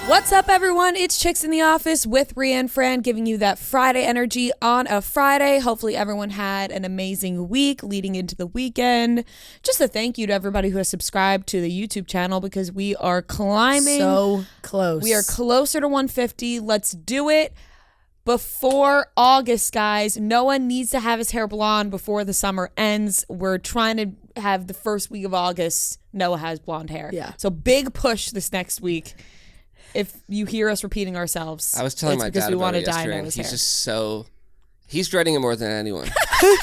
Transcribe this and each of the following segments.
What's up, everyone? It's Chicks in the Office with Rhea and Fran, giving you that Friday energy on a Friday. Hopefully everyone had an amazing week leading into the weekend. Just a thank you to everybody who has subscribed to the YouTube channel because we are climbing. So close. We are closer to 150. Let's do it before August, guys. Noah needs to have his hair blonde before the summer ends. We're trying to have the first week of August, Noah has blonde hair. Yeah. So big push this next week. If you hear us repeating ourselves, I was telling my dad about it yesterday, and he's just so... He's dreading it more than anyone.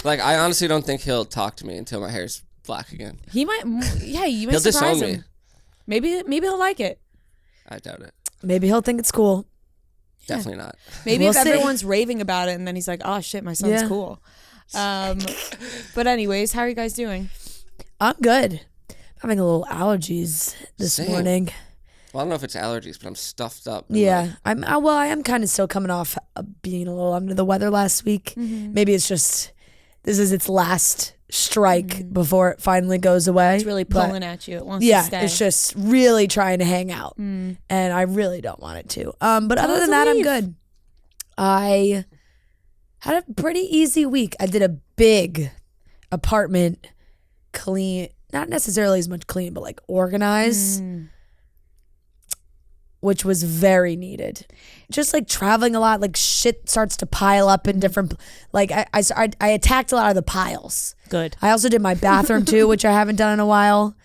Like, I honestly don't think he'll talk to me until my hair's black again. He might... Yeah, you may he'll surprise disown him. me. Maybe he'll like it. I doubt it. Maybe he'll think it's cool. Definitely not. Maybe We'll if see. everyone's raving about it, and then he's like, oh, shit, my son's cool. But anyways, how are you guys doing? I'm good. I'm having a little allergies this morning. Well, I don't know if it's allergies, but I'm stuffed up. Yeah, I am kind of still coming off being a little under the weather last week. Mm-hmm. Maybe it's just this is its last strike before it finally goes away. It's really pulling at you. It wants to stay. It's just really trying to hang out, and I really don't want it to. But other than that, I'm good. I had a pretty easy week. I did a big apartment clean, not necessarily as much clean, but like organize. Which was very needed. Just like traveling a lot, like shit starts to pile up in different, like I attacked a lot of the piles. Good. I also did my bathroom too, which I haven't done in a while,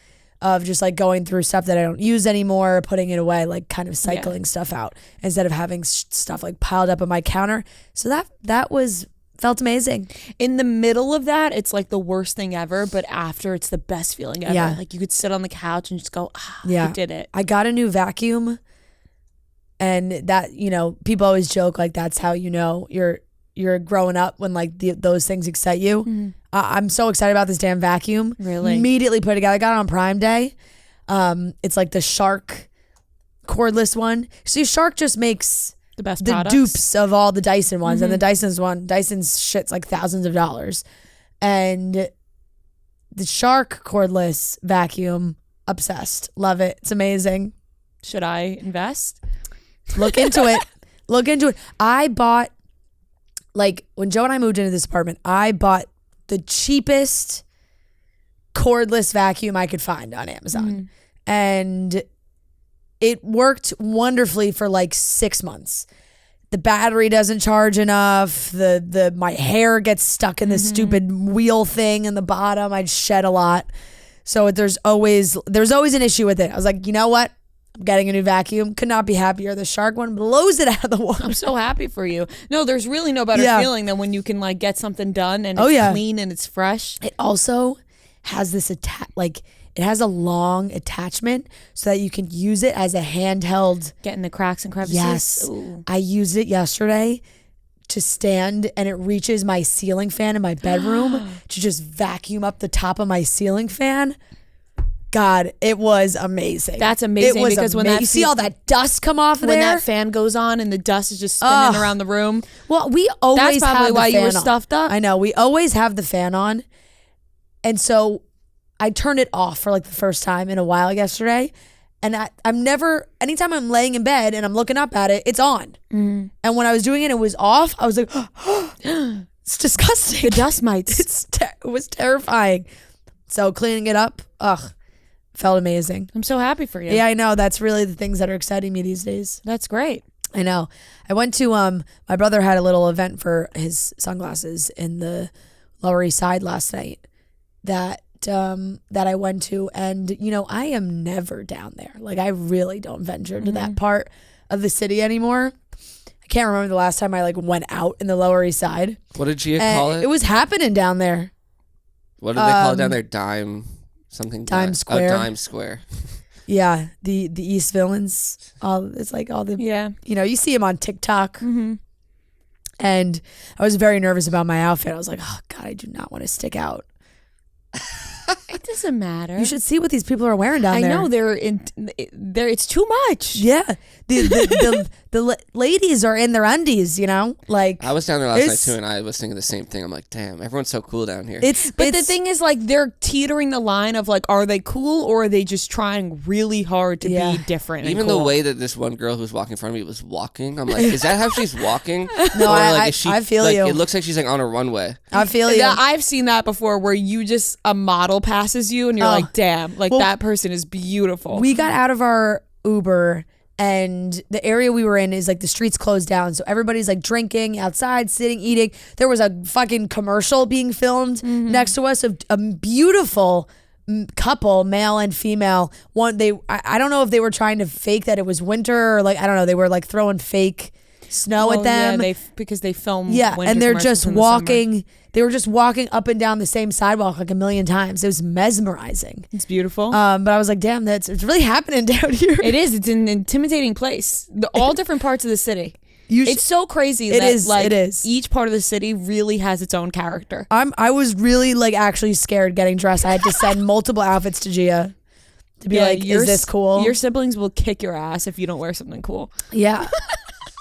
of just like going through stuff that I don't use anymore, putting it away, like kind of cycling stuff out instead of having stuff like piled up on my counter. So that felt amazing. In the middle of that, it's like the worst thing ever, but after, it's the best feeling ever. Yeah. Like you could sit on the couch and just go, Yeah. I did it. I got a new vacuum. And that, people always joke like that's how you're growing up when like those things excite you. I'm so excited about this damn vacuum. Really? Immediately put it together. I got it on Prime Day. It's like the Shark cordless one. See, Shark just makes The best the products. dupes of all the Dyson ones, and the Dyson's shit's like thousands of dollars. And the Shark cordless vacuum, obsessed. Love it. It's amazing. Should I invest? Look into it. I bought, like, when Joe and I moved into this apartment, I bought the cheapest cordless vacuum I could find on Amazon. And it worked wonderfully for like 6 months. The battery doesn't charge enough. My hair gets stuck in this stupid wheel thing in the bottom. I'd shed a lot. So there's always an issue with it. I was like, you know what? I'm getting a new vacuum. Could not be happier. The Shark one blows it out of the water. I'm so happy for you. No, there's really no better feeling than when you can like get something done and it's clean and it's fresh. It also has this it has a long attachment so that you can use it as a handheld. Get in the cracks and crevices. Yes. Ooh. I used it yesterday to stand, and it reaches my ceiling fan in my bedroom to just vacuum up the top of my ceiling fan. God, it was amazing. That's amazing, It was because when you that see all that dust come off of when there. that fan goes on and the dust is just spinning around the room. Well, we always That's probably have the why you fan were on. stuffed up. I know. We always have the fan on. And so I turned it off for like the first time in a while yesterday. And anytime I'm laying in bed and I'm looking up at it, it's on. And when I was doing it, it was off. I was like, it's disgusting. The dust mites. It was terrifying. So cleaning it up, felt amazing. I'm so happy for you. Yeah, I know. That's really the things that are exciting me these days. That's great. I know. I went to my brother had a little event for his sunglasses in the Lower East Side last night that I went to, and I am never down there. Like, I really don't venture to that part of the city anymore. I can't remember the last time I like went out in the Lower East Side. What did Gia call it? It was happening down there. What did they call it down there? Dime Square. Oh, Dime Square. Yeah, the East Villains. It's like all the you see them on TikTok. And I was very nervous about my outfit. I was like, oh God, I do not want to stick out. It doesn't matter. You should see what these people are wearing down there. I know they're it's too much. Yeah, the the ladies are in their undies, you know? Like, I was down there last night too, and I was thinking the same thing. I'm like, damn, everyone's so cool down here. But the thing is, like, they're teetering the line of, like, are they cool or are they just trying really hard to be different? Even cool? the way that this one girl who was walking in front of me was walking, I'm like, is that how she's walking? No, I feel like, you. It looks like she's like on a runway. I feel you. I've seen that before where a model passes you and you're like, damn, like that person is beautiful. We got out of our Uber and the area we were in is like the streets closed down. So everybody's like drinking outside, sitting, eating. There was a fucking commercial being filmed next to us of a beautiful couple, male and female. I don't know if they were trying to fake that it was winter or like, I don't know. They were like throwing fake snow at them. Yeah, because they film. Yeah, and they're just walking. They were just walking up and down the same sidewalk like a million times. It was mesmerizing. It's beautiful. But I was like, damn, it's really happening down here. It is. It's an intimidating place. All different parts of the city. It's so crazy. It is. Each part of the city really has its own character. I was really like actually scared getting dressed. I had to send multiple outfits to Gia to be like, is this cool? Your siblings will kick your ass if you don't wear something cool. Yeah.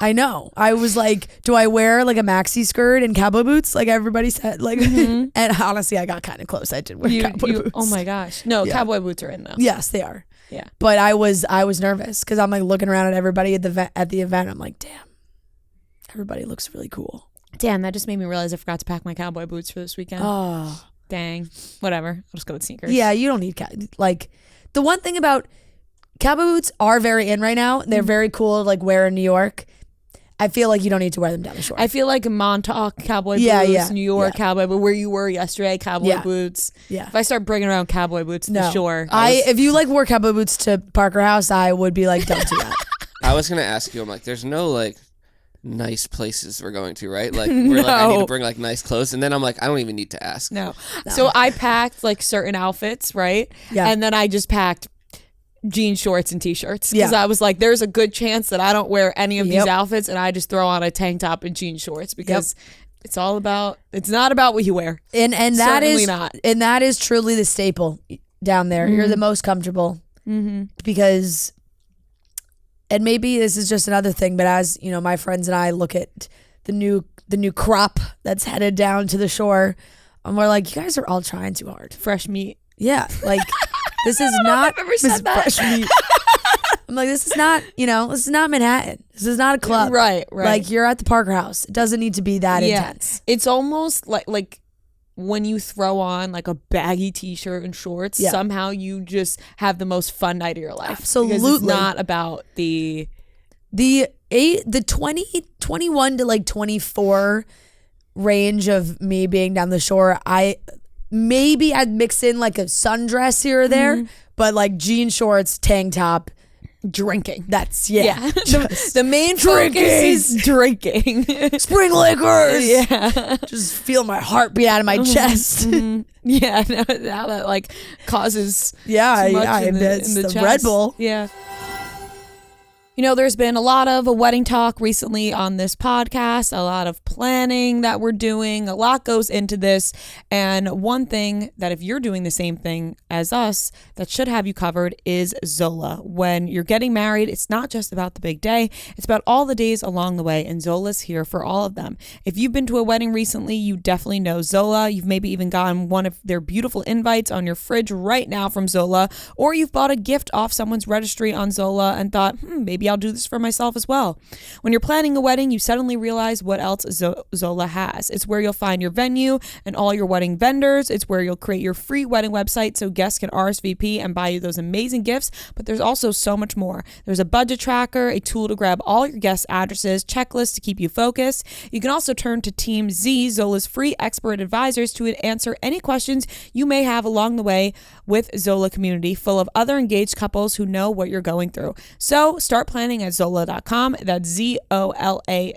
I know. I was like, do I wear like a maxi skirt and cowboy boots like everybody said? Like, and honestly, I got kind of close. I did wear cowboy boots. Oh my gosh. No, cowboy boots are in though. Yes, they are. Yeah. But I was nervous because I'm like looking around at everybody at the event. I'm like, damn, everybody looks really cool. Damn, that just made me realize I forgot to pack my cowboy boots for this weekend. Oh, dang. Whatever. I'll just go with sneakers. Yeah, you don't need like the one thing about cowboy boots are very in right now. They're very cool to like wear in New York. I feel like you don't need to wear them down the shore. I feel like Montauk cowboy boots, New York cowboy, but where you were yesterday, cowboy boots. Yeah. If I start bringing around cowboy boots to the shore. If you like wore cowboy boots to Parker House, I would be like, don't do that. I was going to ask you, I'm like, there's no like nice places we're going to, right? Like, we're like, I need to bring like nice clothes. And then I'm like, I don't even need to ask. No. So I packed like certain outfits, right? Yeah. And then I just packed jean shorts and t-shirts because I was like, there's a good chance that I don't wear any of these outfits and I just throw on a tank top and jean shorts because it's not about what you wear. And that Certainly is not. And that is truly the staple down there. You're the most comfortable because, and maybe this is just another thing, but as you know, my friends and I look at the new crop that's headed down to the shore, and we're like, you guys are all trying too hard. Fresh meat. Yeah, like this is not I've ever said that. Fresh meat. I'm like, this is not Manhattan. This is not a club. Right. Like you're at the Parker House. It doesn't need to be that intense. It's almost like when you throw on like a baggy t-shirt and shorts, somehow you just have the most fun night of your life. Absolutely. Because it's not about the 21 to like 24 range of me being down the shore. I'd mix in like a sundress here or there, but like jean shorts, tank top, drinking. That's the main focus is drinking. Spring liquors. Yeah. Just feel my heartbeat out of my chest. Yeah, now that like causes in the chest. Red Bull. Yeah. You know, there's been a lot of wedding talk recently on this podcast, a lot of planning that we're doing, a lot goes into this. And one thing that if you're doing the same thing as us, that should have you covered is Zola. When you're getting married, it's not just about the big day, it's about all the days along the way, and Zola's here for all of them. If you've been to a wedding recently, you definitely know Zola. You've maybe even gotten one of their beautiful invites on your fridge right now from Zola, or you've bought a gift off someone's registry on Zola and thought, maybe I'll do this for myself as well. When you're planning a wedding, you suddenly realize what else Zola has. It's where you'll find your venue and all your wedding vendors. It's where you'll create your free wedding website so guests can RSVP and buy you those amazing gifts. But there's also so much more. There's a budget tracker, a tool to grab all your guest addresses, checklists to keep you focused. You can also turn to Team Z, Zola's free expert advisors, to answer any questions you may have along the way with Zola community full of other engaged couples who know what you're going through. So start planning at Zola.com. That's ZOLA.com.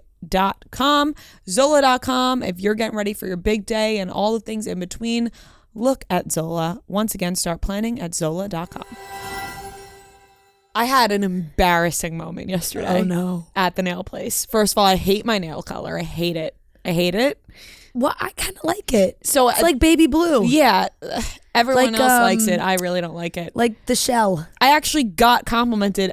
Zola.com. If you're getting ready for your big day and all the things in between, look at Zola. Once again, start planning at Zola.com. I had an embarrassing moment yesterday. Oh no. At the nail place. First of all, I hate my nail color. I hate it. Well, I kind of like it. So it's like baby blue. Yeah. Everyone else likes it. I really don't like it. Like the shell. I actually got complimented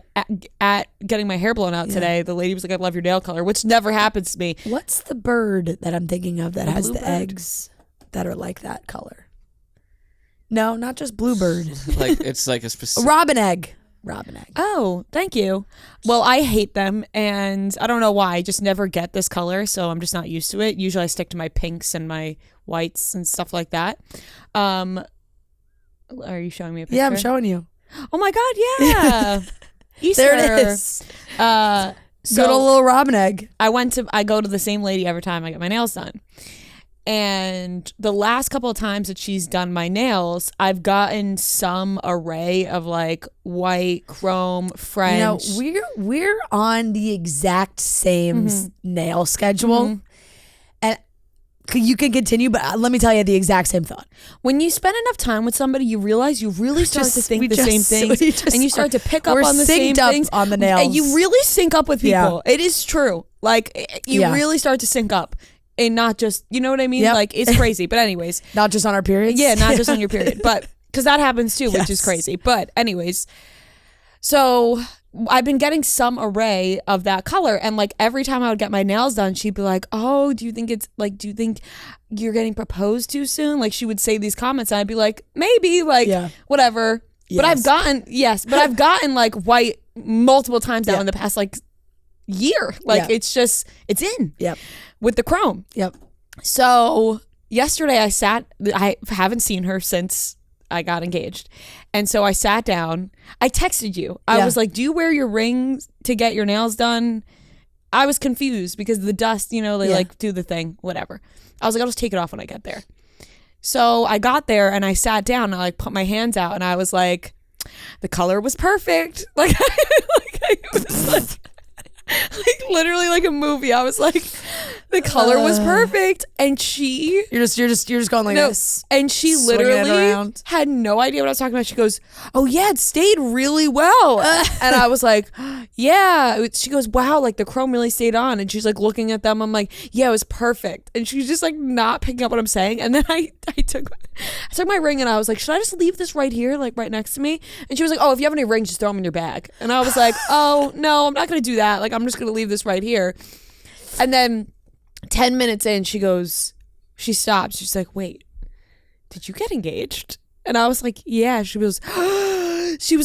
at getting my hair blown out today. The lady was like, I love your nail color, which never happens to me. What's the bird that I'm thinking of that has the eggs that are like that color? No, not just bluebird. Like it's like a specific robin egg. Robin egg. Oh, thank you. Well, I hate them, and I don't know why. I just never get this color, so I'm just not used to it. Usually I stick to my pinks and my whites and stuff like that. Are you showing me a picture? Yeah, I'm showing you. Oh my God, yeah. Easter. There it is. So good old little robin egg. I go to the same lady every time I get my nails done. And the last couple of times that she's done my nails, I've gotten some array of like white, chrome, French. You know, we're on the exact same nail schedule. And you can continue, but let me tell you the exact same thought. When you spend enough time with somebody, you realize you really start to think the same things, and you start to pick up on the same things on the nails. And you really sync up with people. Yeah. It is true. Like you really start to sync up. And not just, you know what I mean? Yep. Like, it's crazy. But anyways. Not just on our periods? Yeah, not just on your period. But, because that happens too, which is crazy. But anyways. So, I've been getting some array of that color. And like, every time I would get my nails done, she'd be like, oh, do you think you're getting proposed to soon? Like, she would say these comments. And I'd be like, maybe, like, whatever. Yes. But I've gotten like white multiple times now in the past, like, year. Like, it's in. Yep. With the chrome. Yep. So yesterday I haven't seen her since I got engaged. And so I sat down. I texted you. I was like, do you wear your rings to get your nails done? I was confused because the dust, they like do the thing, whatever. I was like, I'll just take it off when I get there. So I got there and I sat down and I like put my hands out and I was like, the color was perfect. Like, I was like literally like a movie. I was like, the color was perfect, and you're just going like this, and she literally had no idea what I was talking about. She goes, "Oh yeah, it stayed really well," and I was like, "Yeah." She goes, "Wow, like the chrome really stayed on," and she's like looking at them. I'm like, "Yeah, it was perfect," and she's just like not picking up what I'm saying. And then I took my ring and I was like, "Should I just leave this right here, like right next to me?" And she was like, "Oh, if you have any rings, just throw them in your bag." And I was like, "Oh no, I'm not gonna do that. Like I'm just gonna leave this right here." And then 10 minutes in, she stops. She's like, wait, did you get engaged? And I was like, yeah. She was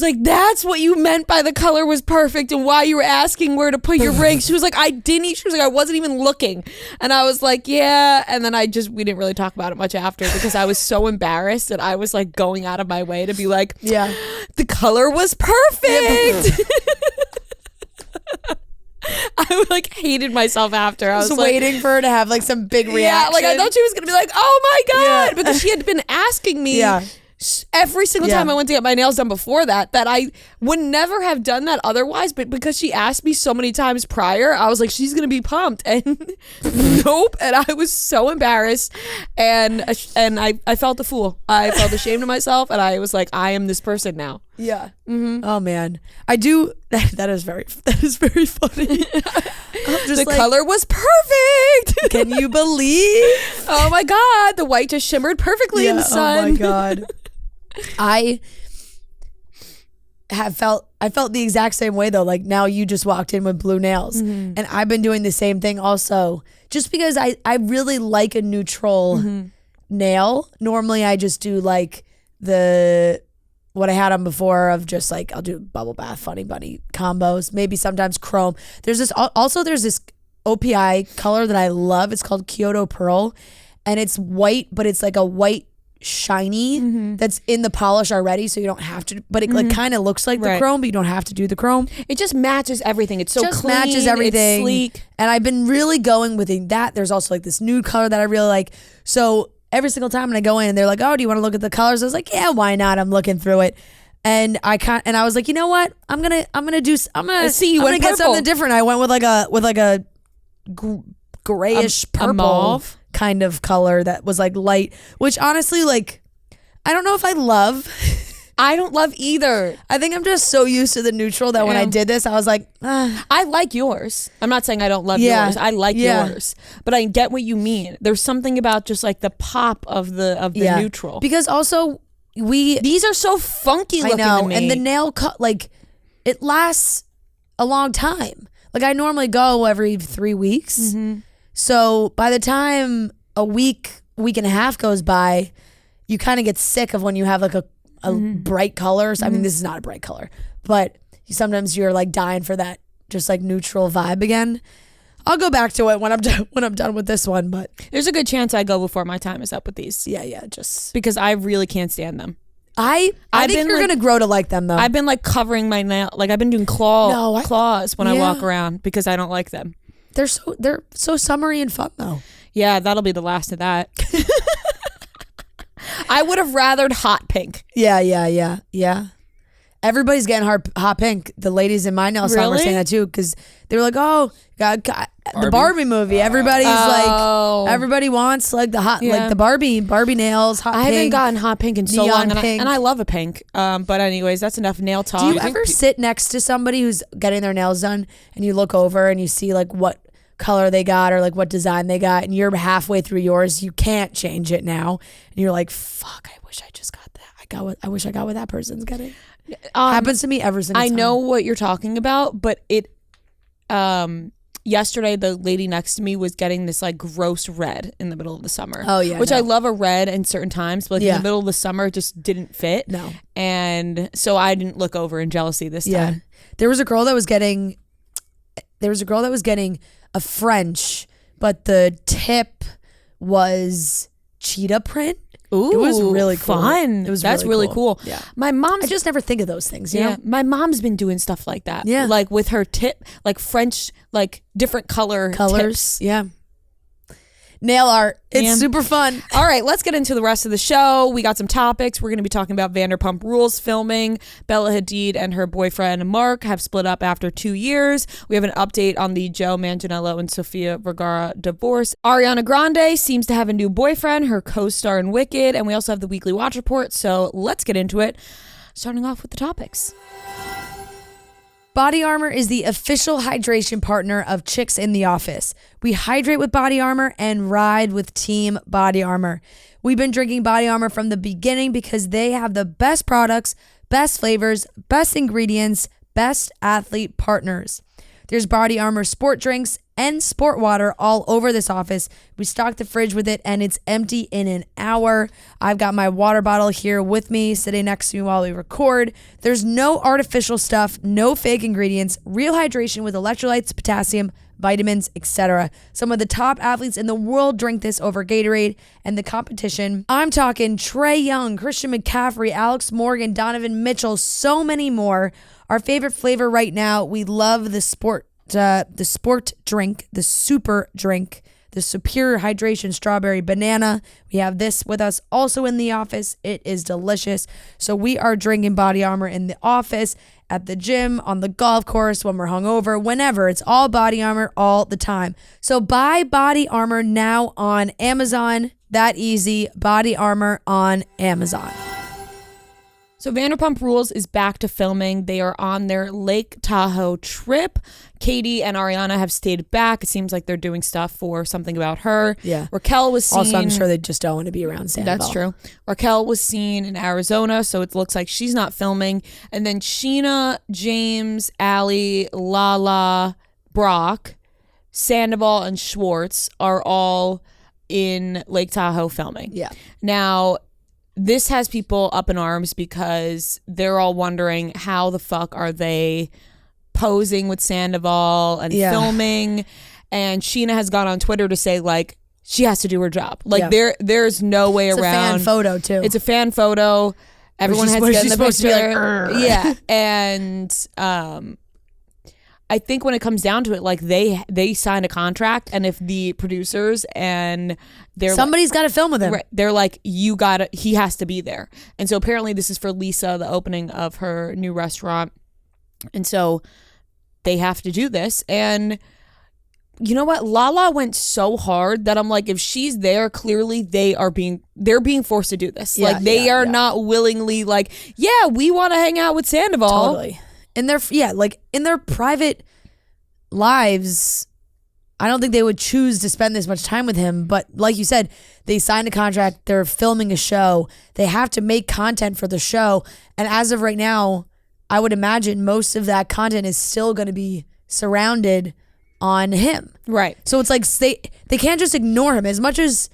like, that's what you meant by the color was perfect and why you were asking where to put your ring. She was like, she was like, I wasn't even looking. And I was like, yeah. And then we didn't really talk about it much after because I was so embarrassed that I was like going out of my way to be like, yeah, the color was perfect. I like hated myself after. I was like, waiting for her to have like some big reaction. Yeah, like I thought she was gonna be like, "Oh my God," because she had been asking me every single time I went to get my nails done before that I would never have done that otherwise. But because she asked me so many times prior, I was like, she's gonna be pumped, and nope. And I was so embarrassed, and I felt a fool. I felt ashamed of myself, and I was like, I am this person now. Yeah. Mm-hmm. Oh man, I do. That is very funny. The color was perfect. Can you believe? Oh my God, the white just shimmered perfectly in the sun. Oh my God. I felt the exact same way though. Like now you just walked in with blue nails, and I've been doing the same thing also. Just because I really like a neutral nail. Normally I just do like what I had on before of just like, I'll do bubble bath, funny bunny combos, maybe sometimes chrome. There's this OPI color that I love. It's called Kyoto Pearl, and it's white, but it's like a white shiny that's in the polish already, so you don't have to, but it like kind of looks like the chrome, but you don't have to do the chrome. It just matches everything. It's so just clean, matches everything. It's sleek. And I've been really going with that. There's also like this nude color that I really like. So every single time when I go in and they're like, oh, do you want to look at the colors? I was like, yeah, why not? I'm looking through it. And I was like, you know what? I'm gonna get something different. I went with like a grayish purple mauve kind of color that was like light, which honestly, like, I don't know if I love I don't love either. I think I'm just so used to the neutral that when I did this, I was like, I like yours. I'm not saying I don't love yours. I like yours. But I get what you mean. There's something about just like the pop of the neutral. Because also these are so funky looking to me. And the nail cut, like, it lasts a long time. Like, I normally go every 3 weeks. Mm-hmm. So by the time a week and a half goes by, you kind of get sick of when you have like a bright color. So, I mean, this is not a bright color, but sometimes you're like dying for that just like neutral vibe again. I'll go back to it when I'm done with this one, but there's a good chance I go before my time is up with these. Yeah, just because I really can't stand them. I think you're gonna grow to like them though. I've been like covering my nail, like I've been doing claws when I walk around because I don't like them. They're so summery and fun though. Yeah, that'll be the last of that. I would have rathered hot pink. Yeah. Everybody's getting hot pink. The ladies in my nail salon were saying that too because they were like, "Oh, God, the Barbie movie." Everybody's like, everybody wants like the hot, like the Barbie nails. Hot pink. I haven't gotten hot pink in so long, and I love a pink. But anyways, that's enough nail talk. Do you ever sit next to somebody who's getting their nails done and you look over and you see like what color they got or like what design they got, and you're halfway through yours, you can't change it now, and you're like, "Fuck, I wish I just got that. I wish I got what that person's getting." Happens to me every single time. I know what you're talking about, but it yesterday the lady next to me was getting this like gross red in the middle of the summer. Oh yeah, which I love a red in certain times, but like in the middle of the summer it just didn't fit. No, and so I didn't look over in jealousy this time. There was a girl that was getting a French, but the tip was cheetah print. Ooh, it was really cool. Fun. That's really cool. Yeah. I just never think of those things, you know? My mom's been doing stuff like that. Yeah. Like with her tip, like French, like different colors. Tips. Yeah. Nail art. It's super fun. All right, let's get into the rest of the show. We got some topics. We're going to be talking about Vanderpump Rules filming. Bella Hadid and her boyfriend Mark have split up after 2 years. We have an update on the Joe Manganiello and Sofía Vergara divorce. Ariana Grande seems to have a new boyfriend, her co-star in Wicked, and we also have the weekly watch report. So let's get into it, starting off with the topics. Body Armor is the official hydration partner of Chicks in the Office. We hydrate with Body Armor and ride with Team Body Armor. We've been drinking Body Armor from the beginning because they have the best products, best flavors, best ingredients, best athlete partners. There's Body Armor sport drinks and sport water all over this office. We stock the fridge with it and it's empty in an hour. I've got my water bottle here with me, sitting next to me while we record. There's no artificial stuff, no fake ingredients, real hydration with electrolytes, potassium, vitamins, etc. Some of the top athletes in the world drink this over Gatorade, and the competition, I'm talking Trae Young, Christian McCaffrey, Alex Morgan, Donovan Mitchell, so many more. Our favorite flavor right now, we love the sport drink, the super drink, the Superior Hydration Strawberry Banana. We have this with us also in the office. It is delicious. So we are drinking Body Armor in the office, at the gym, on the golf course, when we're hungover, whenever. It's all Body Armor all the time. So buy Body Armor now on Amazon. That easy. Body Armor on Amazon. So Vanderpump Rules is back to filming. They are on their Lake Tahoe trip. Katie and Ariana have stayed back. It seems like they're doing stuff for Something About Her. Yeah. Raquel was seen. Also, I'm sure they just don't want to be around Sandoval. That's true. Raquel was seen in Arizona, so it looks like she's not filming. And then Sheena, James, Allie, Lala, Brock, Sandoval, and Schwartz are all in Lake Tahoe filming. Yeah. Now, this has people up in arms because they're all wondering how the fuck are they posing with Sandoval and filming. And Sheena has gone on Twitter to say like she has to do her job. Like there's no way around. It's a fan photo too. It's a fan photo. Everyone has to get in the picture. Yeah, and I think when it comes down to it, like they signed a contract, and if the producers and somebody's got to film with him, they're like, he has to be there. And so apparently this is for Lisa, the opening of her new restaurant, and so they have to do this. And you know what? Lala went so hard that I'm like, if she's there, clearly they're being forced to do this. Yeah, like they are not willingly like, yeah, we want to hang out with Sandoval. Totally. In their private lives, I don't think they would choose to spend this much time with him. But like you said, they signed a contract. They're filming a show. They have to make content for the show. And as of right now, I would imagine most of that content is still going to be surrounded on him. Right. So it's like they can't just ignore him as much as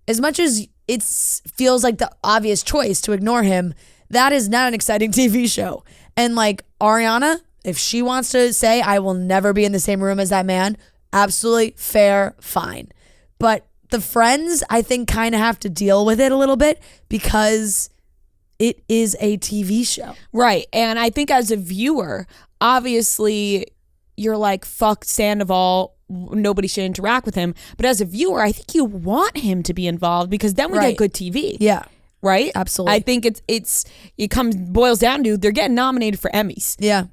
it feels like the obvious choice to ignore him. That is not an exciting TV show. And like Ariana, if she wants to say, I will never be in the same room as that man, absolutely fair, fine. But the friends, I think, kind of have to deal with it a little bit because it is a TV show. Right. And I think as a viewer, obviously you're like, fuck Sandoval, nobody should interact with him. But as a viewer, I think you want him to be involved because then we get good TV. Yeah. Right? Absolutely. I think it boils down to they're getting nominated for Emmys. Yeah.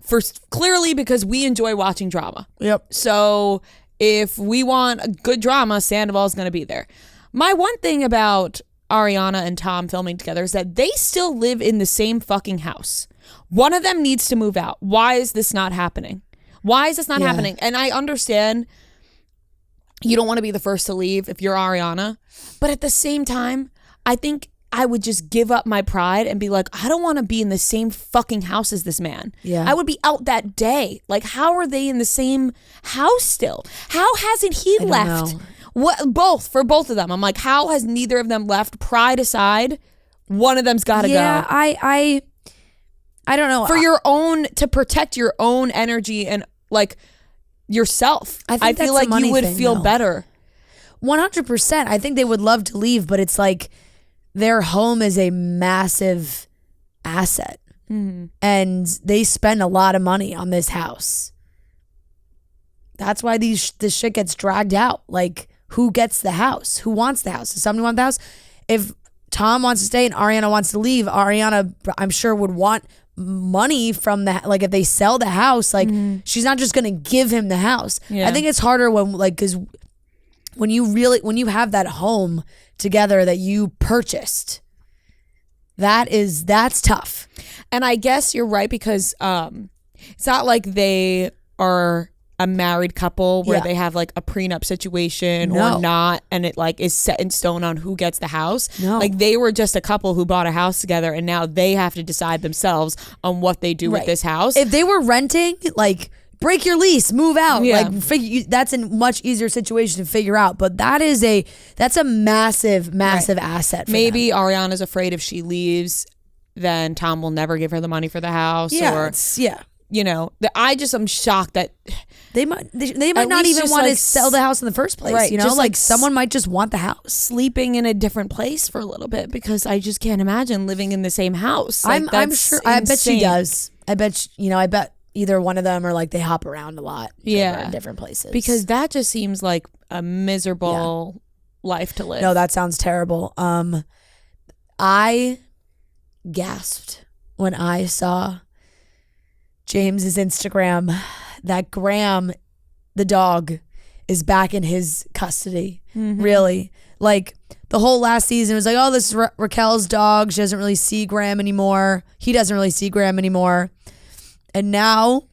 Clearly because we enjoy watching drama. Yep. So if we want a good drama, Sandoval's going to be there. My one thing about Ariana and Tom filming together is that they still live in the same fucking house. One of them needs to move out. Why is this not happening? Why is this not happening? And I understand you don't want to be the first to leave if you're Ariana. But at the same time, I think I would just give up my pride and be like, I don't want to be in the same fucking house as this man. Yeah. I would be out that day. Like, how are they in the same house still? How hasn't he left? For both of them. I'm like, how has neither of them left? Pride aside, one of them's got to go. Yeah, I don't know. To protect your own energy and like yourself. I feel like you would feel better. 100%. I think they would love to leave, but it's like their home is a massive asset. Mm-hmm. And they spend a lot of money on this house. That's why this shit gets dragged out. Like, who gets the house? Who wants the house? Does somebody want the house? If Tom wants to stay and Ariana wants to leave, Ariana, I'm sure, would want money from the, like, if they sell the house, like, she's not just gonna give him the house. I think it's harder when, like, because when you have that home together that you purchased, that's tough. And I guess you're right because it's not like they are a married couple where they have like a prenup situation or not, and it like is set in stone on who gets the house. Like they were just a couple who bought a house together and now they have to decide themselves on what they do with this house. If they were renting, like, break your lease, move out. Like, that's a much easier situation to figure out. But that's a massive asset for Maybe them. Ariana's afraid if she leaves, then Tom will never give her the money for the house. You know, I'm shocked that they might not even want to sell the house in the first place. Right, you know, like someone might just want the house, sleeping in a different place for a little bit, because I just can't imagine living in the same house. Like, I'm sure. Insane. I bet she does. I bet either one of them, or like they hop around a lot. In different places, because that just seems like a miserable life to live. No, that sounds terrible. I gasped when I saw James's Instagram that Graham, the dog, is back in his custody. Really, like the whole last season was like, oh, this is Raquel's dog. She doesn't really see Graham anymore. He doesn't really see Graham anymore. And now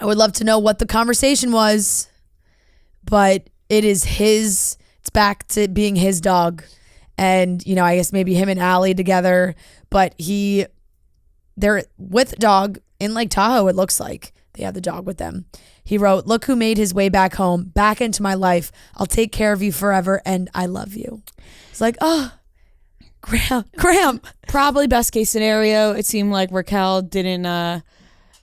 I would love to know what the conversation was, but it's back to being his dog. And, you know, I guess maybe him and Allie together, but they're with the dog in Lake Tahoe, it looks like. They have the dog with them. He wrote, "Look who made his way back home, back into my life. I'll take care of you forever, and I love you." It's like, oh, Graham. Probably best case scenario, it seemed like Raquel didn't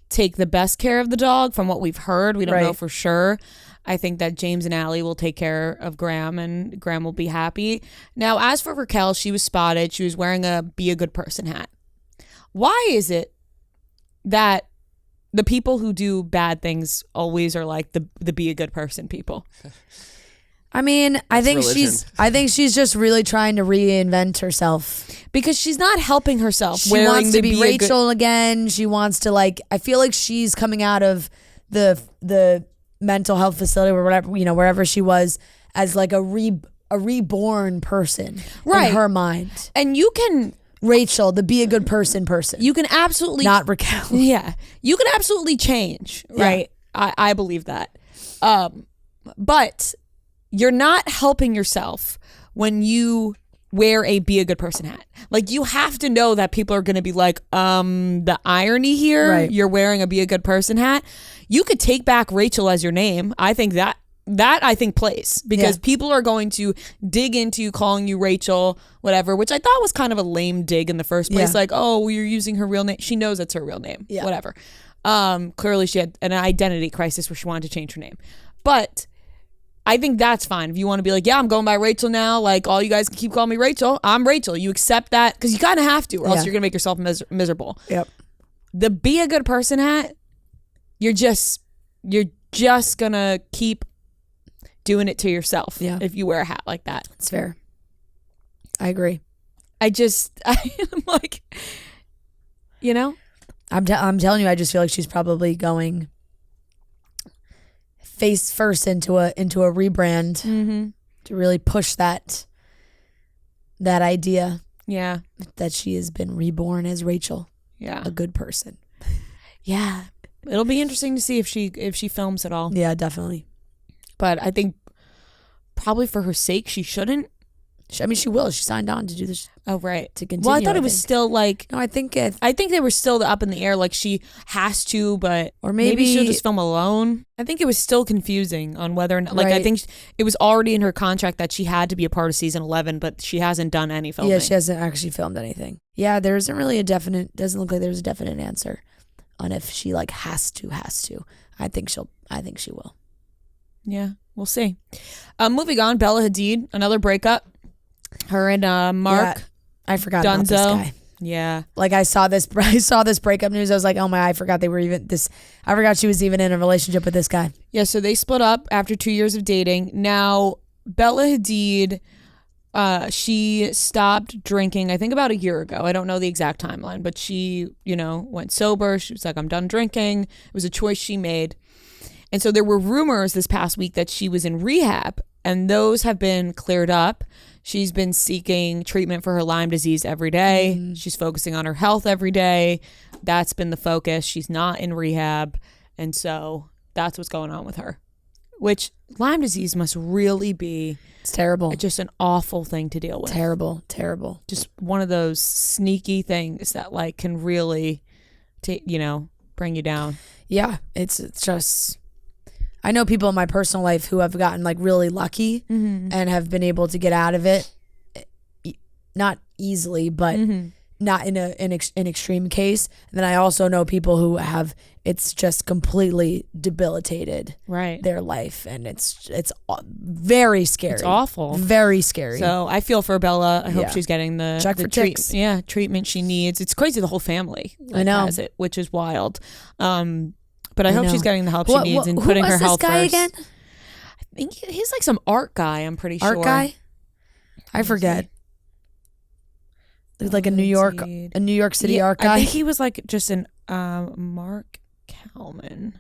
take the best care of the dog from what we've heard. We don't know for sure. I think that James and Allie will take care of Graham, and Graham will be happy. Now, as for Raquel, she was spotted. She was wearing a Be a Good Person hat. Why is it that the people who do bad things always are like the Be a Good Person people? I mean, I think she's just really trying to reinvent herself, because she's not helping herself. She wants to be Rachel again. She wants to, like, I feel like she's coming out of the mental health facility or whatever, wherever she was, as like a reborn person in her mind. And you can Rachel, the be a good person. You can absolutely not Raquel. Yeah, you can absolutely change, right? Yeah. I believe that, but you're not helping yourself when you wear a be a good person hat. Like, you have to know that people are going to be like, the irony here, right. You're wearing a be a good person hat. You could take back Rachel as your name. I think that plays, because people are going to dig into calling you Rachel, whatever, which I thought was kind of a lame dig in the first place. Like, oh, you're using her real name. She knows it's her real name, whatever. Clearly she had an identity crisis where she wanted to change her name. But I think that's fine. If you want to be like, yeah, I'm going by Rachel now. Like, all you guys can keep calling me Rachel. I'm Rachel. You accept that, because you kind of have to, or else you're going to make yourself miserable. Yep. The be a good person hat, you're just going to keep doing it to yourself if you wear a hat like that. It's fair. I agree. I'm like, I'm telling you, I just feel like she's probably going face first into a rebrand to really push that idea. Yeah. That she has been reborn as Rachel. Yeah. A good person. Yeah. It'll be interesting to see if she films at all. Yeah, definitely. But I think probably for her sake, she shouldn't. I mean, she will. She signed on to do this. Oh, right. To continue. Well, I thought it was still like... No, I think they were still up in the air. Like, she has to, but... Or maybe she'll just film alone. I think it was still confusing on whether or not... Like, right. I think it was already in her contract that she had to be a part of season 11, but she hasn't done any filming. Yeah, she hasn't actually filmed anything. Yeah, there isn't really doesn't look like there's a definite answer on if she, like, has to. I think she will. Yeah, we'll see. Moving on, Bella Hadid, another breakup. Her and Mark. Yeah, I forgot Dunzo. about this guy. Yeah. Like, I saw this breakup news. I was like, oh my, I forgot she was even in a relationship with this guy. Yeah, so they split up after 2 years of dating. Now, Bella Hadid, she stopped drinking, I think about a year ago. I don't know the exact timeline, but she, went sober. She was like, I'm done drinking. It was a choice she made. And so there were rumors this past week that she was in rehab, and those have been cleared up. She's been seeking treatment for her Lyme disease every day. Mm-hmm. She's focusing on her health every day. That's been the focus. She's not in rehab. And so that's what's going on with her, which Lyme disease must really be... It's terrible. Just an awful thing to deal with. Terrible. Just one of those sneaky things that, like, can really, bring you down. Yeah, it's just... I know people in my personal life who have gotten, like, really lucky and have been able to get out of it, not easily, but not in an extreme case. And then I also know people who have, it's just completely debilitated their life, and it's very scary. It's awful. Very scary. So I feel for Bella. I hope she's getting the treatment she needs. It's crazy the whole family has it, which is wild. But I hope she's getting the help she needs and putting her health first. Who was this guy again? I think he's like some art guy, I'm pretty sure. Art guy? I forget. Like a New York City art guy. I think he was like just an Mark Kalman.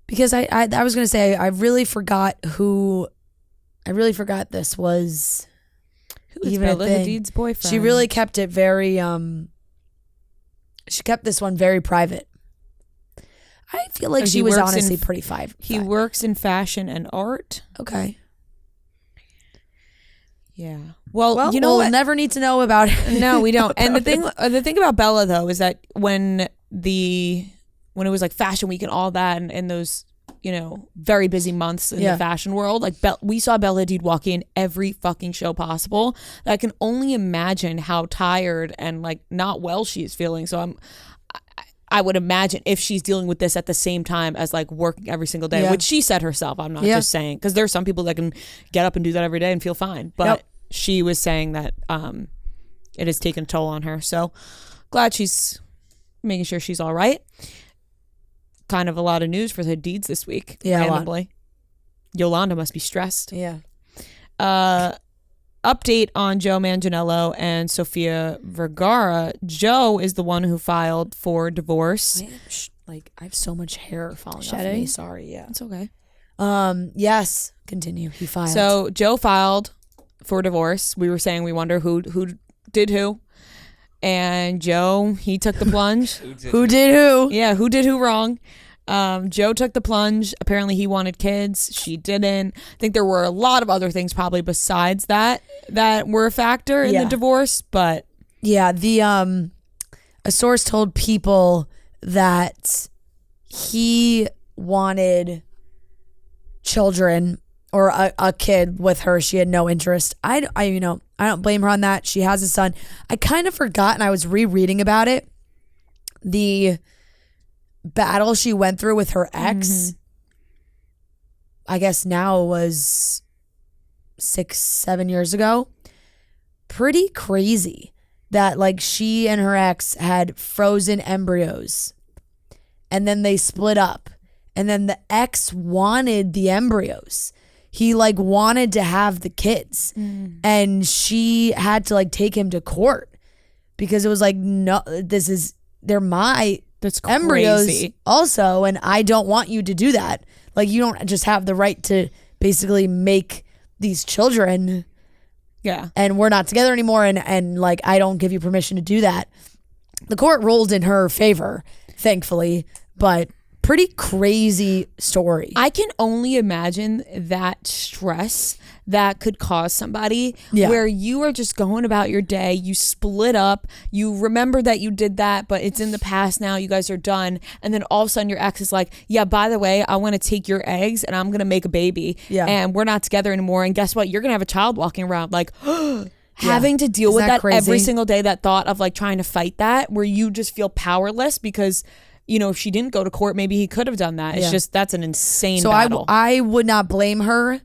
Because I was gonna say I really forgot this was. Who was Bella Hadid's boyfriend? She really kept it very she kept this one very private. I feel like she was honestly pretty fine. He works in fashion and art. Okay. Yeah. Well, we'll never need to know about it. No, we don't. And the thing about Bella, though, is that when it was like Fashion Week and all that, and those very busy months in the fashion world, like we saw Bella Hadid walk in every fucking show possible. I can only imagine how tired and like not well she's feeling. So I would imagine if she's dealing with this at the same time as like working every single day, which she said herself. I'm not just saying, because there are some people that can get up and do that every day and feel fine. But she was saying that it has taken a toll on her. So glad she's making sure she's all right. Kind of a lot of news for the Hadids this week. Yeah, randomly. Yolanda must be stressed. Yeah. Update on Joe Manganiello and Sofía Vergara. Joe is the one who filed for divorce. like I have so much hair falling off of Shedding? me. Sorry, yeah. It's okay. Yes. Continue. He filed. So Joe filed for divorce. We were saying we wonder who did who. And Joe, he took the plunge. Who did who? Yeah, who did who wrong. Joe took the plunge. Apparently he wanted kids. She didn't. I think there were a lot of other things probably besides that were a factor in the divorce, but yeah, a source told People that he wanted children or a kid with her. She had no interest. I don't blame her on that. She has a son. I kind of forgot, and I was rereading about it. The battle she went through with her ex, I guess now was 6-7 years ago. Pretty crazy that like she and her ex had frozen embryos and then they split up, and then the ex wanted the embryos. He like wanted to have the kids, and she had to like take him to court because it was like, no, they're my embryos also, and I don't want you to do that. Like, you don't just have the right to basically make these children. yeah. And we're not together anymore, and like I don't give you permission to do that. The court ruled in her favor, thankfully, but pretty crazy story. I can only imagine that stress that could cause somebody where you are just going about your day, you split up, you remember that you did that, but it's in the past now, you guys are done, and then all of a sudden your ex is like, yeah, by the way, I want to take your eggs and I'm going to make a baby, and we're not together anymore, and guess what? You're going to have a child walking around, like, having to deal with that every single day, that thought of like trying to fight that, where you just feel powerless because, you know, if she didn't go to court, maybe he could have done that. It's just, that's an insane battle. I would not blame her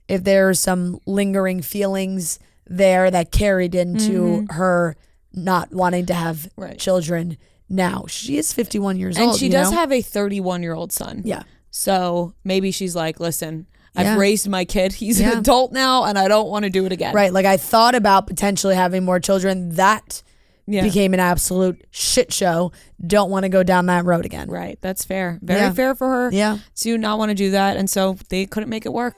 if there's some lingering feelings there that carried into her not wanting to have children now. She is 51 years old. And she does have a 31-year-old son. Yeah. So maybe she's like, listen, I've raised my kid. He's an adult now, and I don't want to do it again. Right. Like, I thought about potentially having more children. That became an absolute shit show. Don't want to go down that road again. Right. That's fair. Very fair for her to not want to do that. And so they couldn't make it work.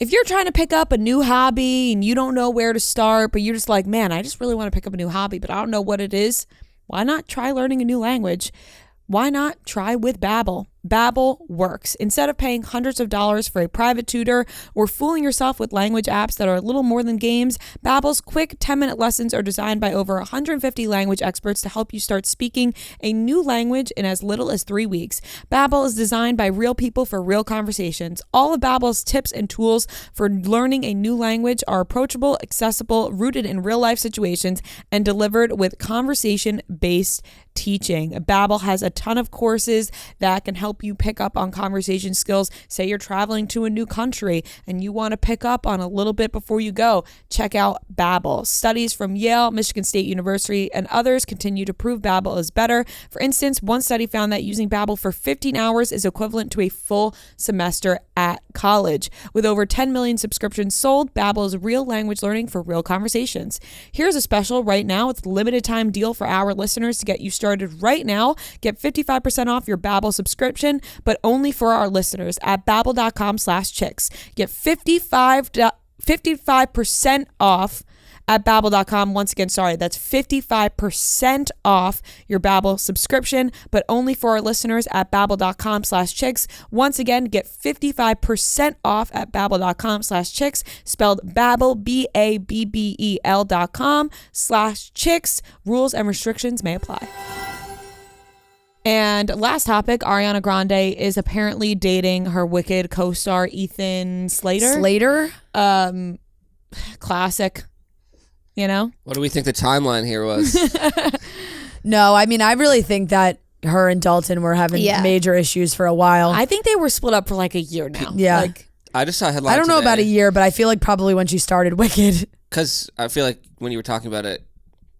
If you're trying to pick up a new hobby and you don't know where to start, but you're just like, man, I just really want to pick up a new hobby, but I don't know what it is, why not try learning a new language? Why not try with Babbel? Babbel works. Instead of paying hundreds of dollars for a private tutor or fooling yourself with language apps that are a little more than games, Babbel's quick 10-minute lessons are designed by over 150 language experts to help you start speaking a new language in as little as 3 weeks. Babbel is designed by real people for real conversations. All of Babbel's tips and tools for learning a new language are approachable, accessible, rooted in real-life situations, and delivered with conversation-based teaching. Babbel has a ton of courses that can help you pick up on conversation skills. Say you're traveling to a new country and you want to pick up on a little bit before you go. Check out Babbel. Studies from Yale, Michigan State University, and others continue to prove Babbel is better. For instance, one study found that using Babbel for 15 hours is equivalent to a full semester at college. With over 10 million subscriptions sold, Babbel is real language learning for real conversations. Here's a special right now. It's a limited time deal for our listeners to get you started right now. Get 55% off your Babbel subscription, but only for our listeners at babbel.com/chicks. Get 55% off at babbel.com. Once again, sorry, that's 55% off your Babbel subscription, but only for our listeners at babbel.com/chicks. Once again, get 55% off at babbel.com/chicks, spelled Babbel, BABBEL.com/chicks. Rules and restrictions may apply. And last topic, Ariana Grande is apparently dating her Wicked co-star Ethan Slater. Classic. You know? What do we think the timeline here was? No, I mean, I really think that her and Dalton were having major issues for a while. I think they were split up for like a year now. Yeah. Like, I just saw a headline I don't know about a year, but I feel like probably when she started Wicked. Because I feel like when you were talking about it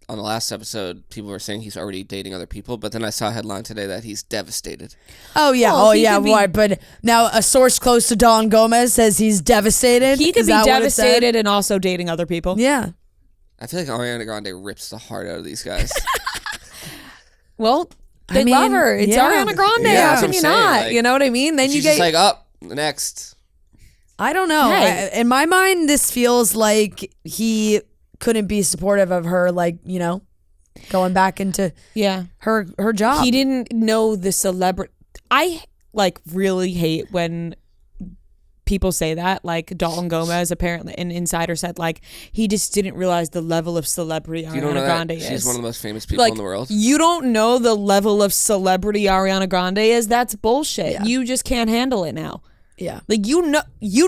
on the last episode, people were saying he's already dating other people, but then I saw a headline today that he's devastated. Oh, yeah. Well, Right. But now a source close to Dawn Gomez says he's devastated. He could be devastated and also dating other people. Yeah. I feel like Ariana Grande rips the heart out of these guys. Well, They love her. It's Ariana Grande. Yeah, How can you not? Like, you know what I mean? Then you get just like, up next. I don't know. Hey. In my mind, this feels like he couldn't be supportive of her, like, you know, going back into her job. He didn't know the celebrity. I like really hate when people say that. Like Dalton Gomez, apparently an insider said, like, he just didn't realize the level of celebrity Ariana Grande is. She's one of the most famous people in the world. You don't know the level of celebrity Ariana Grande is. That's bullshit. Yeah. You just can't handle it now. Yeah. Like, you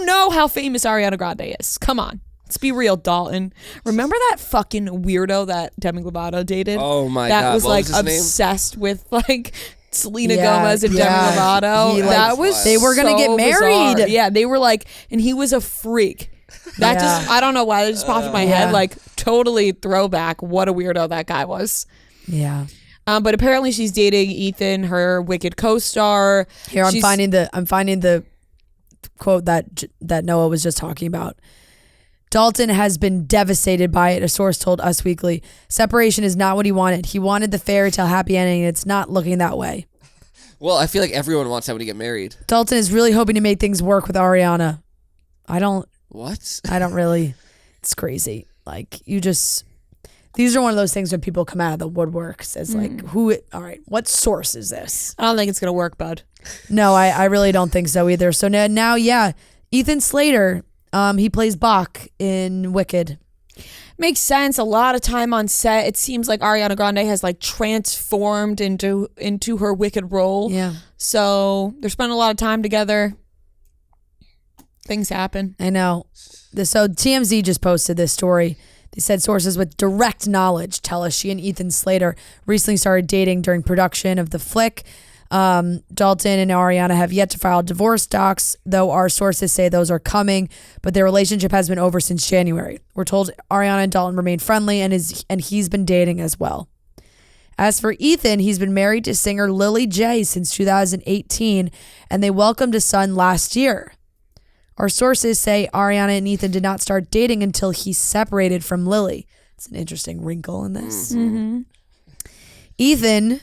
know how famous Ariana Grande is. Come on. Let's be real, Dalton. Remember that fucking weirdo that Demi Lovato dated? Oh my God. God. Was what like was his obsessed with like Selena Yeah, Gomez and yeah. Demi Lovato. He, like, that was they were gonna so get married. bizarre. Yeah, they were like, and he was a freak. That just, I don't know why, that just popped in my head. Like, totally throwback. What a weirdo that guy was. Yeah. But apparently she's dating Ethan, her Wicked co-star. Here, I'm finding the quote that Noah was just talking about. Dalton has been devastated by it, a source told Us Weekly. Separation is not what he wanted. He wanted the fairy tale happy ending, and it's not looking that way. Well, I feel like everyone wants somebody to get married. Dalton is really hoping to make things work with Ariana. What? I don't really. It's crazy. Like, these are one of those things when people come out of the woodworks as like, all right, what source is this? I don't think it's going to work, bud. No, I really don't think so either. So now, Ethan Slater, he plays Bach in Wicked. Makes sense. A lot of time on set. It seems like Ariana Grande has like transformed into her Wicked role. Yeah. So they're spending a lot of time together. Things happen. I know. So TMZ just posted this story. They said sources with direct knowledge tell us she and Ethan Slater recently started dating during production of the flick. Dalton and Ariana have yet to file divorce docs, though our sources say those are coming, but their relationship has been over since January. We're told Ariana and Dalton remain friendly, and he's been dating as well. As for Ethan, he's been married to singer Lily J since 2018, and they welcomed a son last year. Our sources say Ariana and Ethan did not start dating until he separated from Lily. It's an interesting wrinkle in this. Mm-hmm. Ethan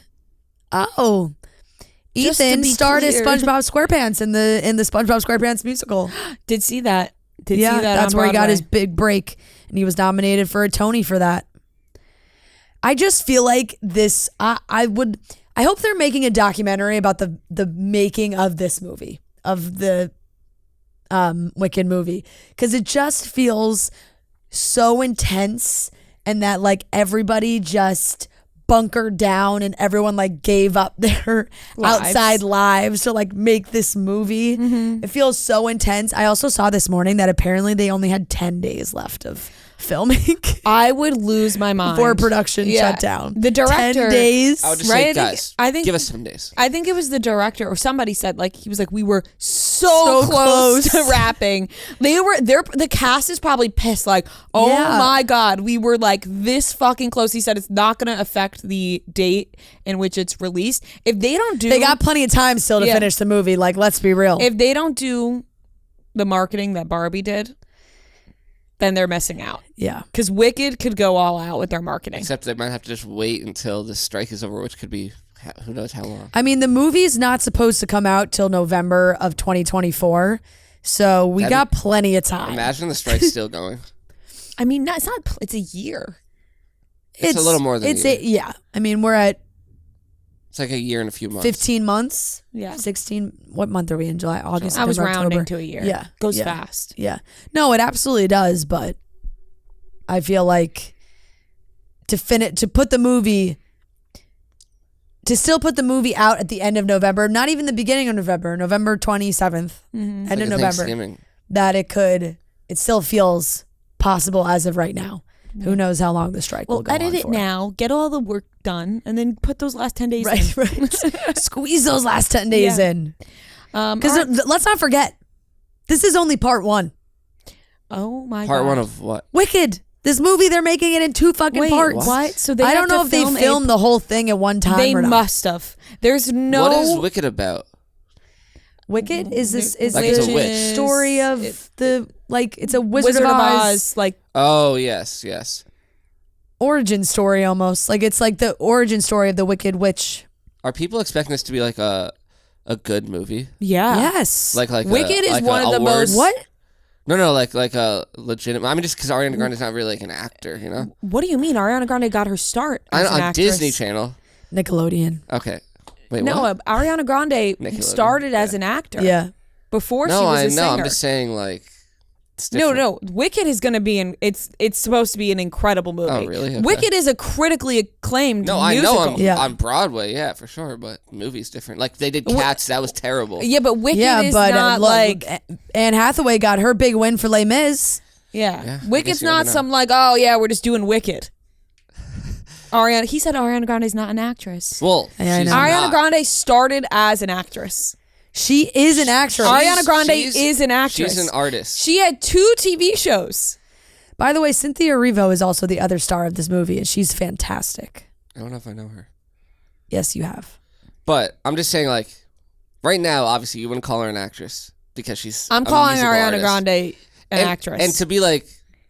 starred as clear. SpongeBob SquarePants in the SpongeBob SquarePants musical. Did see that. That's on where he got Broadway. his big break, and he was nominated for a Tony for that. I just feel like this. I hope they're making a documentary about the making of this movie, of the Wicked movie, because it just feels so intense, and that like everybody just bunkered down and everyone like gave up their outside lives to like make this movie. Mm-hmm. It feels so intense. I also saw this morning that apparently they only had 10 days left of filming. I would lose my mind before production shut down. The director, 10 days. I would just say, guys, I think give us 10 days. I think it was the director or somebody said, like, he was like, we were so close to wrapping. The cast is probably pissed, like, oh my God, we were like this fucking close. He said it's not going to affect the date in which it's released. If they don't do, they got plenty of time still to finish the movie. Like, let's be real. If they don't do the marketing that Barbie did, then they're missing out. Yeah. Because Wicked could go all out with their marketing. Except they might have to just wait until the strike is over, which could be who knows how long. I mean, the movie's not supposed to come out till November of 2024, so we got plenty of time. Imagine the strike's still going. I mean, it's a year. It's a little more than a year. Yeah. I mean, we're at... It's like a year and a few months. 15 months? Yeah. 16. What month are we in? July, August, I was September, rounding October. to a year. Yeah. Goes fast. Yeah. No, it absolutely does, but I feel like to put the movie out at the end of November, not even the beginning of November, November 27th, end of November, that it still feels possible as of right now. Who knows how long the strike will go on for. Edit it now, get all the work done, and then put those last 10 days in. Right. Squeeze those last 10 days in. Because let's not forget, this is only part one. Oh my God. Part one of what? Wicked. This movie, they're making it in 2 fucking parts. What? So I don't know if they filmed the whole thing at one time They or not. must have. There's no... What is Wicked about? Wicked is like it's a witch story of it's a Wizard of Oz like. Oh yes. Origin story almost. Like it's like the origin story of the Wicked Witch. Are people expecting this to be like a good movie? Yeah. Yes. Like Wicked is one of the most. What? No, like a legitimate. I mean, just because Ariana Grande is not really like an actor, you know. What do you mean? Ariana Grande got her start as an On actress. Disney Channel. Nickelodeon. Okay. Wait, No, what? Ariana Grande started as an actor. Yeah. Before she was a singer. I'm just saying like. No. Wicked is going to be it's supposed to be an incredible movie. Oh, really? Okay. Wicked is a critically acclaimed musical. I know on Broadway, yeah, for sure, but movie's different. Like they did Cats, that was terrible. Yeah, but Wicked is not like Anne Hathaway got her big win for Les Mis. Yeah. Wicked's not some like, oh yeah, we're just doing Wicked. He said Ariana Grande's not an actress. Well, Ariana Grande started as an actress. She is an actress. Ariana Grande is an actress. She's an artist. She had 2 TV shows. By the way, Cynthia Erivo is also the other star of this movie, and she's fantastic. I don't know if I know her. Yes, you have. But I'm just saying, like, right now, obviously, you wouldn't call her an actress because she's. I'm calling Ariana Grande an actress. And to be like.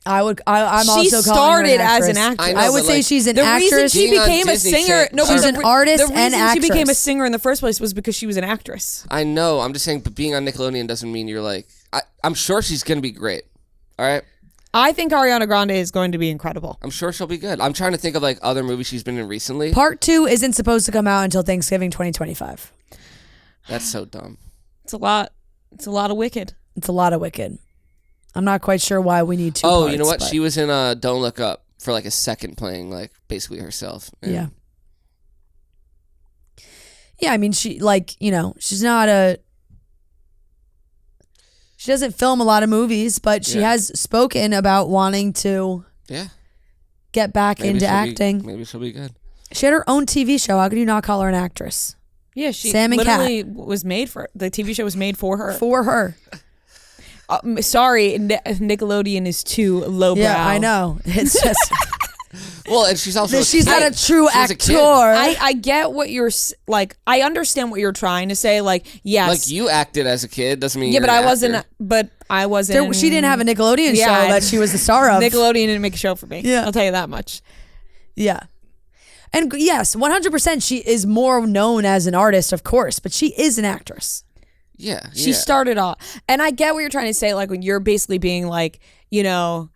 I'm also calling her She started as an actress. I would say she's an actress. The reason she became a singer, she's an artist and actress. The reason she became a singer in the first place was because she was an actress. I know. I'm just saying, but being on Nickelodeon doesn't mean you're like. I'm sure she's gonna be great. All right. I think Ariana Grande is going to be incredible. I'm sure she'll be good. I'm trying to think of like other movies she's been in recently. Part 2 isn't supposed to come out until Thanksgiving 2025. That's so dumb. It's a lot. It's a lot of Wicked. It's a lot of Wicked. I'm not quite sure why we need 2 parts, you know what? But... She was in Don't Look Up for like a second playing like basically herself. Yeah. Yeah, I mean, she like, you know, she's not she doesn't film a lot of movies, but she has spoken about wanting to get back into acting. Maybe she'll be good. She had her own TV show. How could you not call her an actress? Yeah, she Sam and literally was made for the TV show was made for her. For her. Sorry, Nickelodeon is too lowbrow. Yeah, I know. It's just. Well, and she's also she's not a true actor. I get what you're like. I understand what you're trying to say. Like, yes, like you acted as a kid doesn't mean. Yeah, you're but an I actor. wasn't. But I wasn't. She didn't have a Nickelodeon show that she was the star of. Nickelodeon didn't make a show for me. Yeah, I'll tell you that much. Yeah. And yes, 100% she is more known as an artist, of course, but she is an actress. Yeah. She started off. And I get what you're trying to say, like when you're basically being like, you know,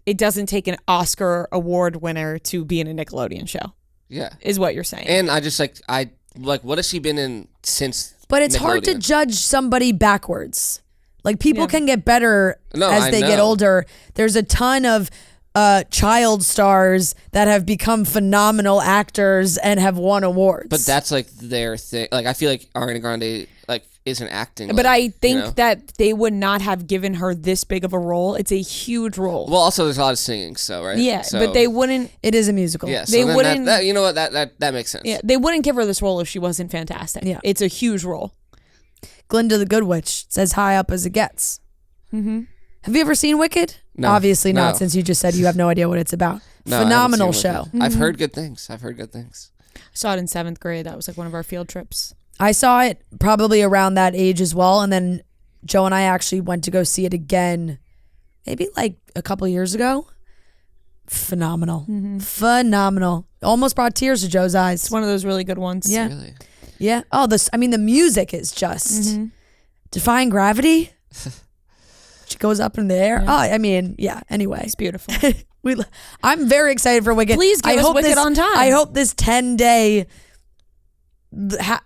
it doesn't take an Oscar award winner to be in a Nickelodeon show. Yeah. Is what you're saying. And I just like what has she been in since But it's hard to judge somebody backwards. Like people can get better as they get older. There's a ton of child stars that have become phenomenal actors and have won awards. But that's like their thing. Like I feel like Ariana Grande like isn't acting. But like, I think that they would not have given her this big of a role. It's a huge role. Well, also there's a lot of singing, so right. Yeah, so, but they wouldn't. It is a musical. Yeah, so they wouldn't. That, you know what? That makes sense. Yeah, they wouldn't give her this role if she wasn't fantastic. Yeah, it's a huge role. Glinda the Good Witch says high up as it gets. Mm-hmm. Have you ever seen Wicked? No. Obviously not, since you just said you have no idea what it's about. No, phenomenal show. Mm-hmm. I've heard good things. I saw it in 7th grade. That was like one of our field trips. I saw it probably around that age as well. And then Joe and I actually went to go see it again, maybe like a couple years ago. Phenomenal. Mm-hmm. Phenomenal. Almost brought tears to Joe's eyes. It's one of those really good ones. Yeah. Really? Yeah. Oh, the music is just Defying Gravity. She goes up in the air. Yeah. Oh, I mean, yeah. Anyway. It's beautiful. I'm very excited for Wicked. Please give us Wicked on time. I hope this 10-day,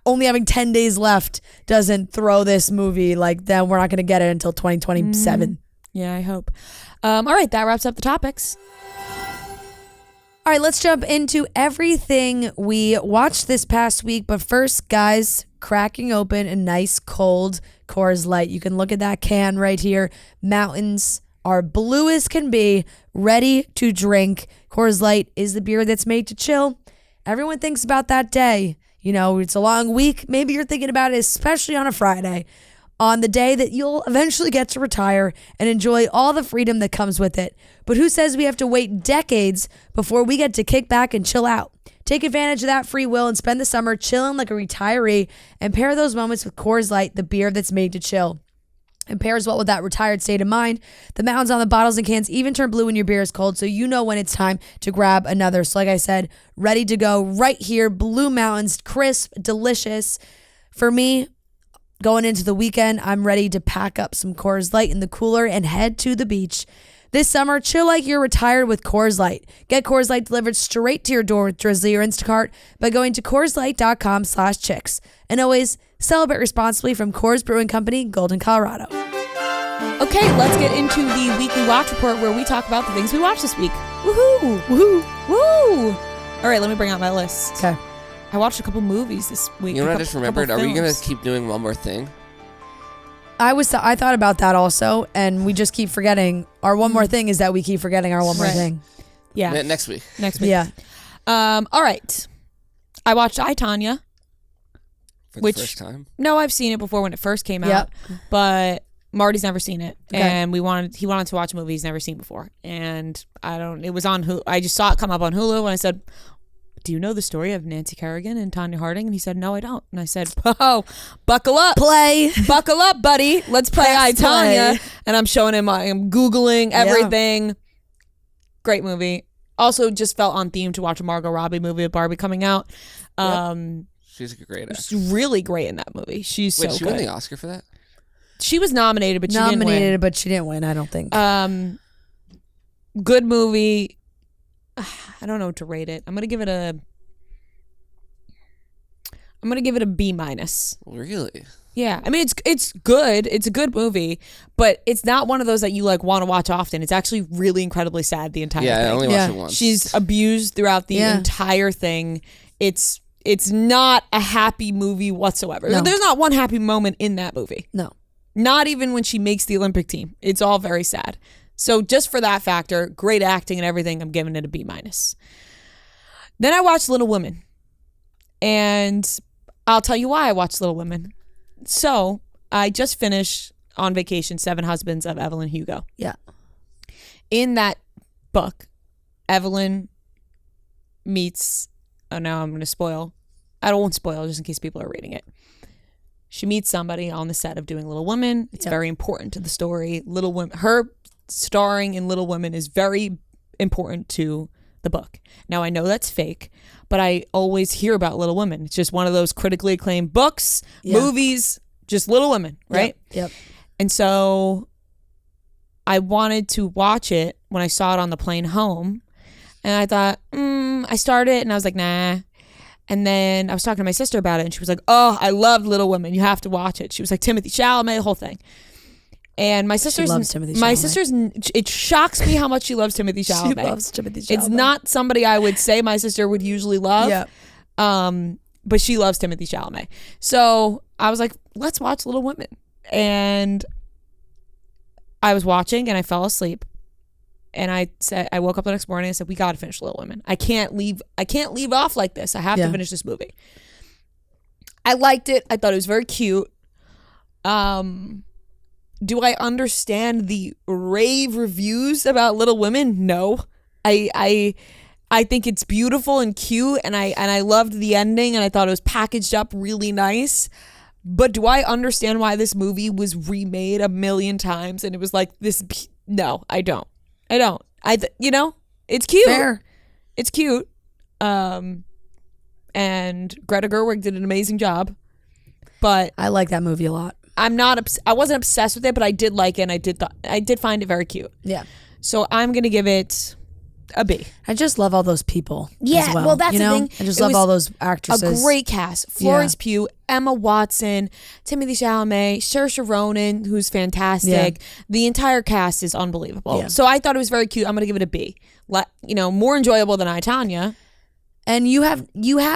only having 10 days left, doesn't throw this movie like that. We're not going to get it until 2027. Yeah, I hope. All right, that wraps up the topics. All right, let's jump into everything we watched this past week. But first, guys, cracking open a nice cold Coors Light. You can look at that can right here. Mountains are blue as can be, ready to drink. Coors Light is the beer that's made to chill. Everyone thinks about that day. You know, it's a long week. Maybe you're thinking about it, especially on a Friday, on the day that you'll eventually get to retire and enjoy all the freedom that comes with it. But who says we have to wait decades before we get to kick back and chill out? Take advantage of that free will and spend the summer chilling like a retiree and pair those moments with Coors Light, the beer that's made to chill. It pairs well with that retired state of mind. The mountains on the bottles and cans even turn blue when your beer is cold, so you know when it's time to grab another. So like I said, ready to go right here. Blue Mountains, crisp, delicious. For me, going into the weekend, I'm ready to pack up some Coors Light in the cooler and head to the beach. This summer, chill like you're retired with Coors Light. Get Coors Light delivered straight to your door with Drizzly or Instacart by going to CoorsLight.com/chicks. And always celebrate responsibly from Coors Brewing Company, Golden, Colorado. Okay, let's get into the weekly watch report where we talk about the things we watched this week. Woohoo! Woohoo! Woo! All right, let me bring out my list. Okay. I watched a couple movies this week. You know what I just remembered? Are we going to keep doing one more thing? I thought about that also, and we just keep forgetting. Our one more thing is that we keep forgetting our one more thing. Yeah. Next week. Yeah. All right. I watched I, Tonya. For the first time? No, I've seen it before when it first came out, but Marty's never seen it, and he wanted to watch a movie he's never seen before, and it was on Hulu. I just saw it come up on Hulu, and I said, do you know the story of Nancy Kerrigan and Tonya Harding? And he said, no, I don't. And I said, oh, buckle up. Buckle up, buddy. Let's play I, Tonya. And I'm showing him, I'm Googling everything. Yeah. Great movie. Also just felt on theme to watch a Margot Robbie movie with Barbie coming out. She's a great actress. She's really great in that movie. She's so good. Wait, she won the Oscar for that? She was nominated, but she didn't win. But she didn't win, I don't think. Good movie. I don't know what to rate it. I'm gonna give it a B-. Really? Yeah. I mean, it's good. It's a good movie, but it's not one of those that you like want to watch often. It's actually really incredibly sad the entire thing. Yeah, I only watched it once. She's abused throughout the entire thing. It's not a happy movie whatsoever. No. There's not one happy moment in that movie. No. Not even when she makes the Olympic team. It's all very sad. So just for that factor, great acting and everything, I'm giving it a B-. Then I watched Little Women. And I'll tell you why I watched Little Women. So I just finished on vacation 7 Husbands of Evelyn Hugo. Yeah. In that book, Evelyn meets, oh no, I'm going to spoil. I won't spoil just in case people are reading it. She meets somebody on the set of doing Little Women. It's very important to the story. Little Women, her starring in Little Women is very important to the book. Now I know that's fake, but I always hear about Little Women. It's just one of those critically acclaimed books, movies, just Little Women, right? Yep. And so I wanted to watch it when I saw it on the plane home, and I thought, I started it and I was like, nah. And then I was talking to my sister about it, and she was like, oh, I loved Little Women. You have to watch it. She was like, Timothée Chalamet, the whole thing. And my sister's, it shocks me how much she loves Timothée Chalamet. She loves Timothée Chalamet. It's not somebody I would say my sister would usually love. Yeah. But she loves Timothée Chalamet. So I was like, let's watch Little Women. And I was watching and I fell asleep. And I woke up the next morning and I said, we got to finish Little Women. I can't leave off like this. I have to finish this movie. I liked it. I thought it was very cute. Do I understand the rave reviews about Little Women? No. I think it's beautiful and cute, and I loved the ending, and I thought it was packaged up really nice. But do I understand why this movie was remade 1,000,000 times and it was like this? No, I don't. It's cute. Fair. It's cute. And Greta Gerwig did an amazing job. But I like that movie a lot. I wasn't obsessed with it, but I did like it, and I did find it very cute. Yeah. So I'm gonna give it a B. I just love all those people. Yeah, as well, that's the thing. I just love all those actresses. A great cast: Florence Pugh, Emma Watson, Timothée Chalamet, Saoirse Ronan, who's fantastic. Yeah. The entire cast is unbelievable. Yeah. So I thought it was very cute. I'm gonna give it a B. More enjoyable than I, Tonya. And you have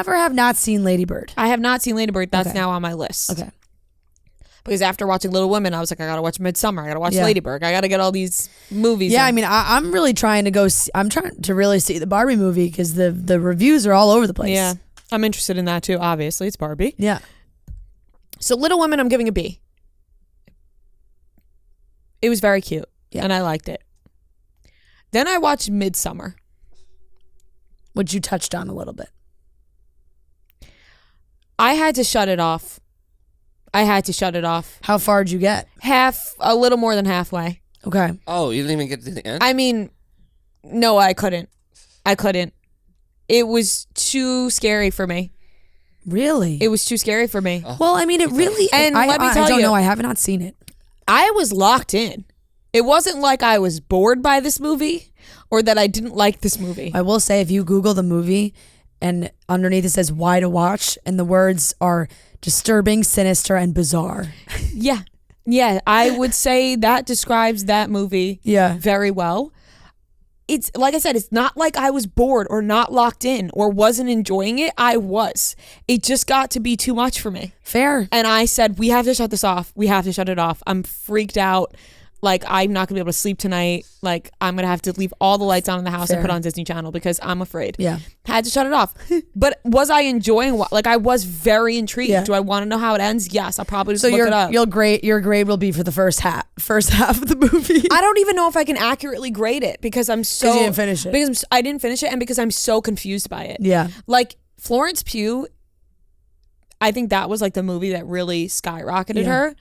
or have not seen Lady Bird? I have not seen Lady Bird. That's now on my list. Okay. Because after watching Little Women, I was like, I gotta watch Midsommar. I gotta watch Lady Bird. I gotta get all these movies. Yeah, I mean, I'm really trying to go. I'm trying to really see the Barbie movie because the reviews are all over the place. Yeah, I'm interested in that too. Obviously, it's Barbie. Yeah. So Little Women, I'm giving a B. It was very cute, and I liked it. Then I watched Midsommar, which you touched on a little bit. I had to shut it off I had to shut it off. How far did you get? A little more than halfway. Okay. Oh, you didn't even get to the end? I mean, no, I couldn't. It was too scary for me. Really? It was too scary for me. Well, I mean, it really... And let me tell you... I don't know. I have not seen it. I was locked in. It wasn't like I was bored by this movie or that I didn't like this movie. I will say, if you Google the movie and underneath it says why to watch, and the words are disturbing, sinister, and bizarre. Yeah. Yeah, I would say that describes that movie very well. It's like I said, it's not like I was bored or not locked in or wasn't enjoying it. I was. It just got to be too much for me. Fair. And I said, we have to shut this off. We have to shut it off. I'm freaked out. Like, I'm not going to be able to sleep tonight. Like, I'm going to have to leave all the lights on in the house and put on Disney Channel because I'm afraid. Yeah. Had to shut it off. But was I enjoying like, I was very intrigued. Yeah. Do I want to know how it ends? Yes. I'll probably just look it up. Your grade will be for the first half of the movie. I don't even know if I can accurately grade it because I'm so... Because you didn't finish it. Because I didn't finish it and because I'm so confused by it. Yeah. Like, Florence Pugh, I think that was like the movie that really skyrocketed her.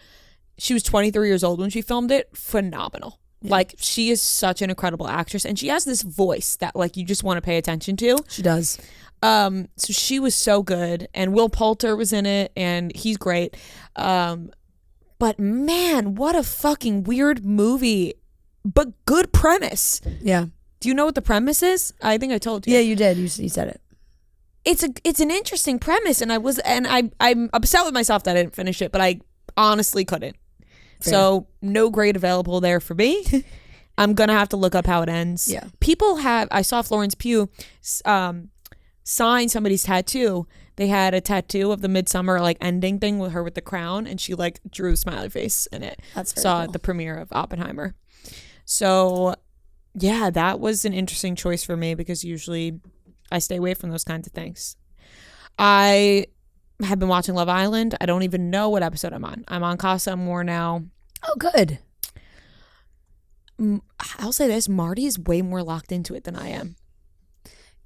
She was 23 years old when she filmed it. Phenomenal. Yeah. Like, she is such an incredible actress, and she has this voice that like you just want to pay attention to. She does. So she was so good, and Will Poulter was in it, and he's great. But man, what a fucking weird movie, but good premise. Yeah. Do you know what the premise is? I think I told you. Yeah, you did. You said it. It's an interesting premise, and I'm upset with myself that I didn't finish it, but I honestly couldn't. Fair. So no grade available there for me. I'm gonna have to look up how it ends. Yeah. I saw Florence Pugh sign somebody's tattoo. They had a tattoo of the Midsummer like ending thing with her with the crown, and she like drew a smiley face in it. That's very saw cool. At the premiere of Oppenheimer. So yeah, that was an interesting choice for me because usually I stay away from those kinds of things. I have been watching Love Island. I don't even know what episode I'm on. I'm on Casa Amor now. Oh, good. I'll say this: Marty is way more locked into it than I am.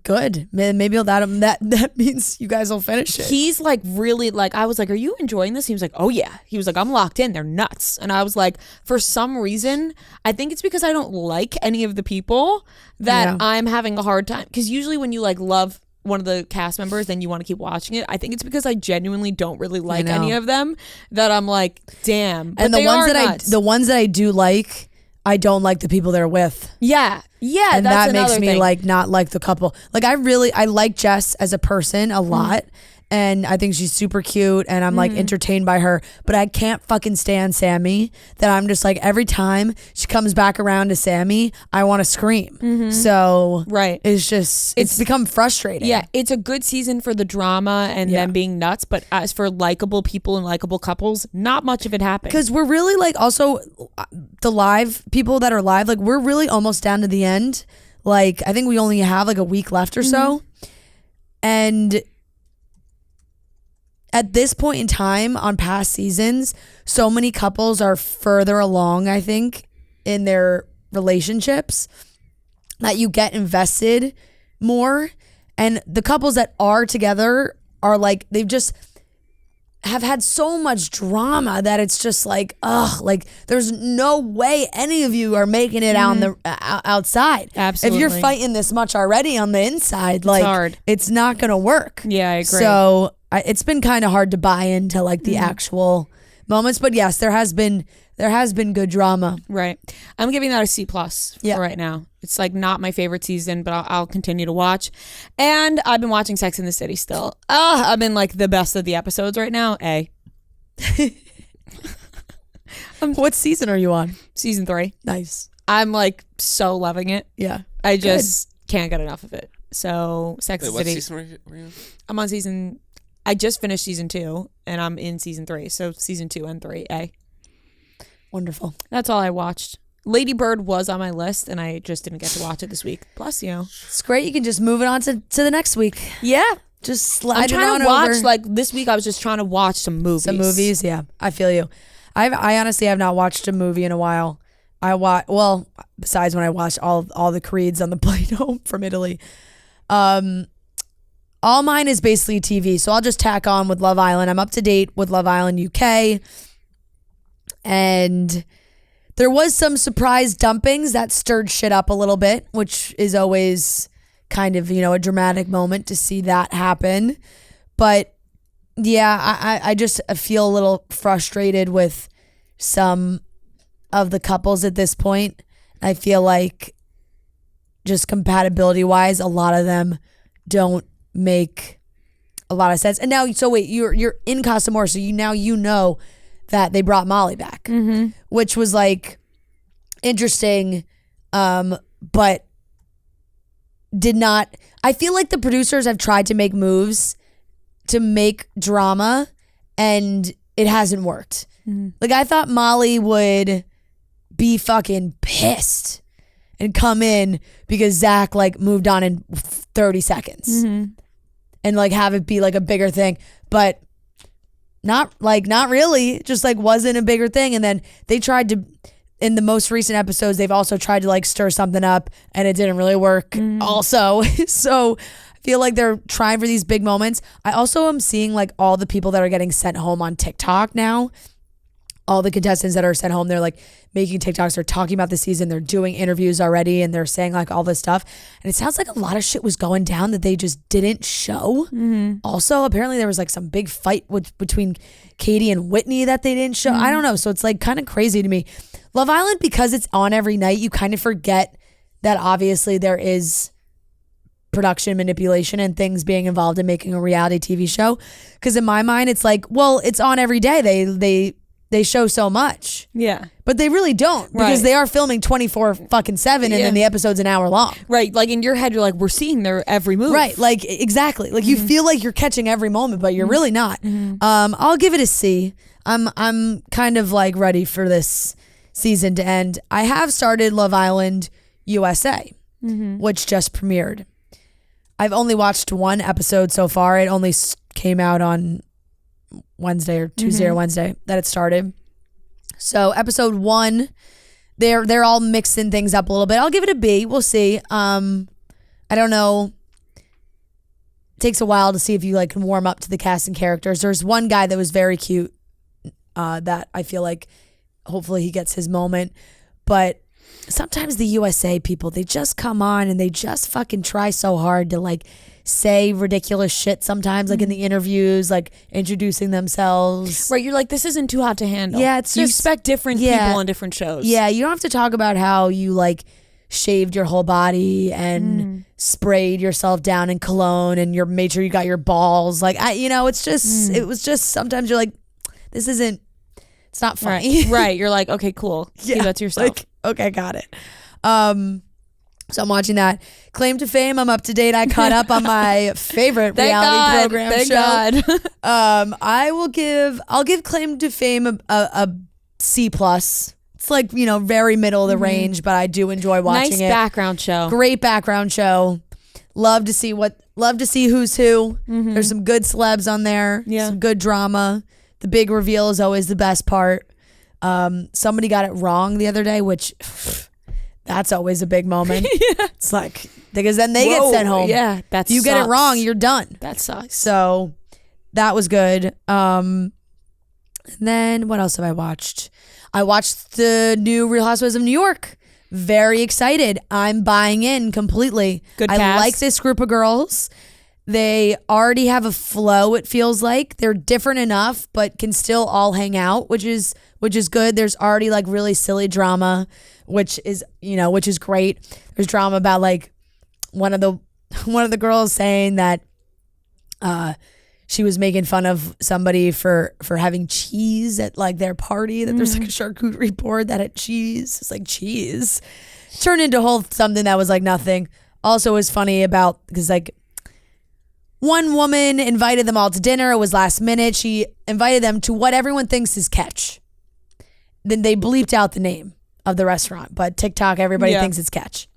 Good. Maybe that means you guys will finish it. He's like really like, I was like, are you enjoying this? He was like, oh yeah. He was like, I'm locked in. They're nuts. And I was like, for some reason, I think it's because I don't like any of the people that I'm having a hard time. Because usually when you like love one of the cast members, then you want to keep watching it. I think it's because I genuinely don't really like any of them that I'm like, damn. But and the ones that I do like, I don't like the people they're with. Yeah. Yeah. And that's that makes me thing. like not like the couple. Like I like Jess as a person a lot. And I think she's super cute and I'm like entertained by her, but I can't fucking stand Sammy. That I'm just like, every time she comes back around to Sammy, I want to scream. So it's become frustrating. Yeah, it's a good season for the drama and them being nuts, but as for likable people and likable couples, not much of it happened. Because we're really like, also the live people that are live, like we're really almost down to the end. Like I think we only have like a week left or so. And at this point in time on past seasons, so many couples are further along, I think, in their relationships that you get invested more. And the couples that are together are like, they've just have had so much drama that it's just like, ugh, like there's no way any of you are making it out outside. Absolutely. If you're fighting this much already on the inside, like it's hard. It's not going to work. Yeah, I agree. So it's been kind of hard to buy into like the actual moments, but yes, there has been good drama. Right. I'm giving that a C+ for right now. It's like not my favorite season, but I'll continue to watch. And I've been watching Sex and the City still. I'm in like the best of the episodes right now. A. What season are you on? Season 3. Nice. I'm like so loving it. Yeah. I just can't get enough of it. So Sex and the City. What season were you on? I'm on season... I just finished season 2 and I'm in season 3. So season 2 and 3, A. Wonderful. That's all I watched. Lady Bird was on my list and I just didn't get to watch it this week. Bless you. It's great. You can just move it on to the next week. Yeah. Just slide it on over. I'm trying to watch, like this week I was just trying to watch some movies. Some movies, yeah. I feel you. I honestly have not watched a movie in a while. Well, besides when I watched all the Creeds on the plane home from Italy. all mine is basically TV. So I'll just tack on with Love Island. I'm up to date with Love Island UK. And there was some surprise dumpings that stirred shit up a little bit, which is always kind of, a dramatic moment to see that happen. But yeah, I just feel a little frustrated with some of the couples at this point. I feel like just compatibility wise, a lot of them don't make a lot of sense. And now, so wait, you're in Casa Amor, so you know that they brought Molly back, which was like interesting, but did not. I feel like the producers have tried to make moves to make drama, and it hasn't worked. Like, I thought Molly would be fucking pissed and come in because Zach like moved on in 30 seconds and like have it be like a bigger thing, but not really, just like wasn't a bigger thing. And then they tried to, in the most recent episodes, they've also tried to like stir something up and it didn't really work also. So I feel like they're trying for these big moments. I also am seeing like all the people that are getting sent home on TikTok now. All the contestants that are sent home, they're like making TikToks, they're talking about the season, they're doing interviews already, and they're saying like all this stuff. And it sounds like a lot of shit was going down that they just didn't show. Also, apparently there was like some big fight between Katie and Whitney that they didn't show. I don't know. So it's like kind of crazy to me. Love Island, because it's on every night, you kind of forget that obviously there is production manipulation and things being involved in making a reality TV show. Because in my mind, it's like, well, it's on every day. They show so much. Yeah. But they really don't, because they are filming 24/7 and then the episode's an hour long. Right. Like in your head, you're like, we're seeing their every move. Right. Like exactly. Like you feel like you're catching every moment, but you're really not. I'll give it a C. I'm kind of like ready for this season to end. I have started Love Island USA, which just premiered. I've only watched one episode so far. It only came out on Wednesday or Tuesday or Wednesday that it started. So episode 1, they're all mixing things up a little bit. I'll give it a B. We'll see. I don't know. It takes a while to see if you like can warm up to the cast and characters. There's one guy that was very cute that I feel like hopefully he gets his moment. But sometimes the USA people, they just come on and they just fucking try so hard to like say ridiculous shit sometimes, like in the interviews, like introducing themselves. Right, you're like, this isn't too hot to handle. Yeah, it's just, you expect different people on different shows. Yeah, you don't have to talk about how you like shaved your whole body and sprayed yourself down in cologne and you made sure you got your balls. Like, it's just, it was just, sometimes you're like, this isn't, it's not funny. Right, you're like, okay, cool. Yeah, keep that to yourself. Like, okay, got it. So I'm watching that. Claim to Fame, I'm up to date. I caught up on my favorite reality program Thank show. God. I'll give Claim to Fame a C+. It's like, very middle of the range, but I do enjoy watching it. Nice background show. Great background show. Love to see who's who. There's some good celebs on there. Yeah. Some good drama. The big reveal is always the best part. Somebody got it wrong the other day, which that's always a big moment. It's like, because then they get sent home. Yeah, if you get it wrong, you're done. That sucks. So that was good. And then what else have I watched? I watched the new Real Housewives of New York. Very excited. I'm buying in completely. Good cast. I like this group of girls. They already have a flow, it feels like. They're different enough, but can still all hang out, which is good. There's already like really silly drama, which is great. There's drama about like one of the girls saying that she was making fun of somebody for having cheese at like their party, that there's like a charcuterie board that had cheese. It's like cheese. Turned into something that was like nothing. Also was funny because like one woman invited them all to dinner. It was last minute. She invited them to what everyone thinks is Catch. Then they bleeped out the name of the restaurant, but TikTok, everybody thinks it's Catch.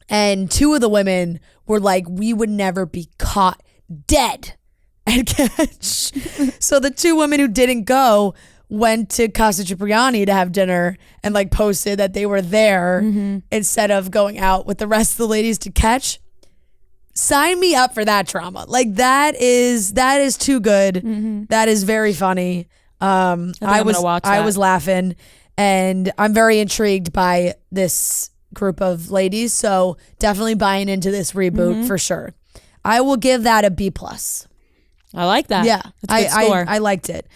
And 2 of the women were like, we would never be caught dead at Catch. So the 2 women who didn't go went to Casa Cipriani to have dinner and like posted that they were there instead of going out with the rest of the ladies to Catch. sign me up for that drama. Like that is too good. That is very funny. I was laughing, and I'm very intrigued by this group of ladies. So definitely buying into this reboot for sure. I will give that a B+. I like that. Yeah, that's a good score. I liked it.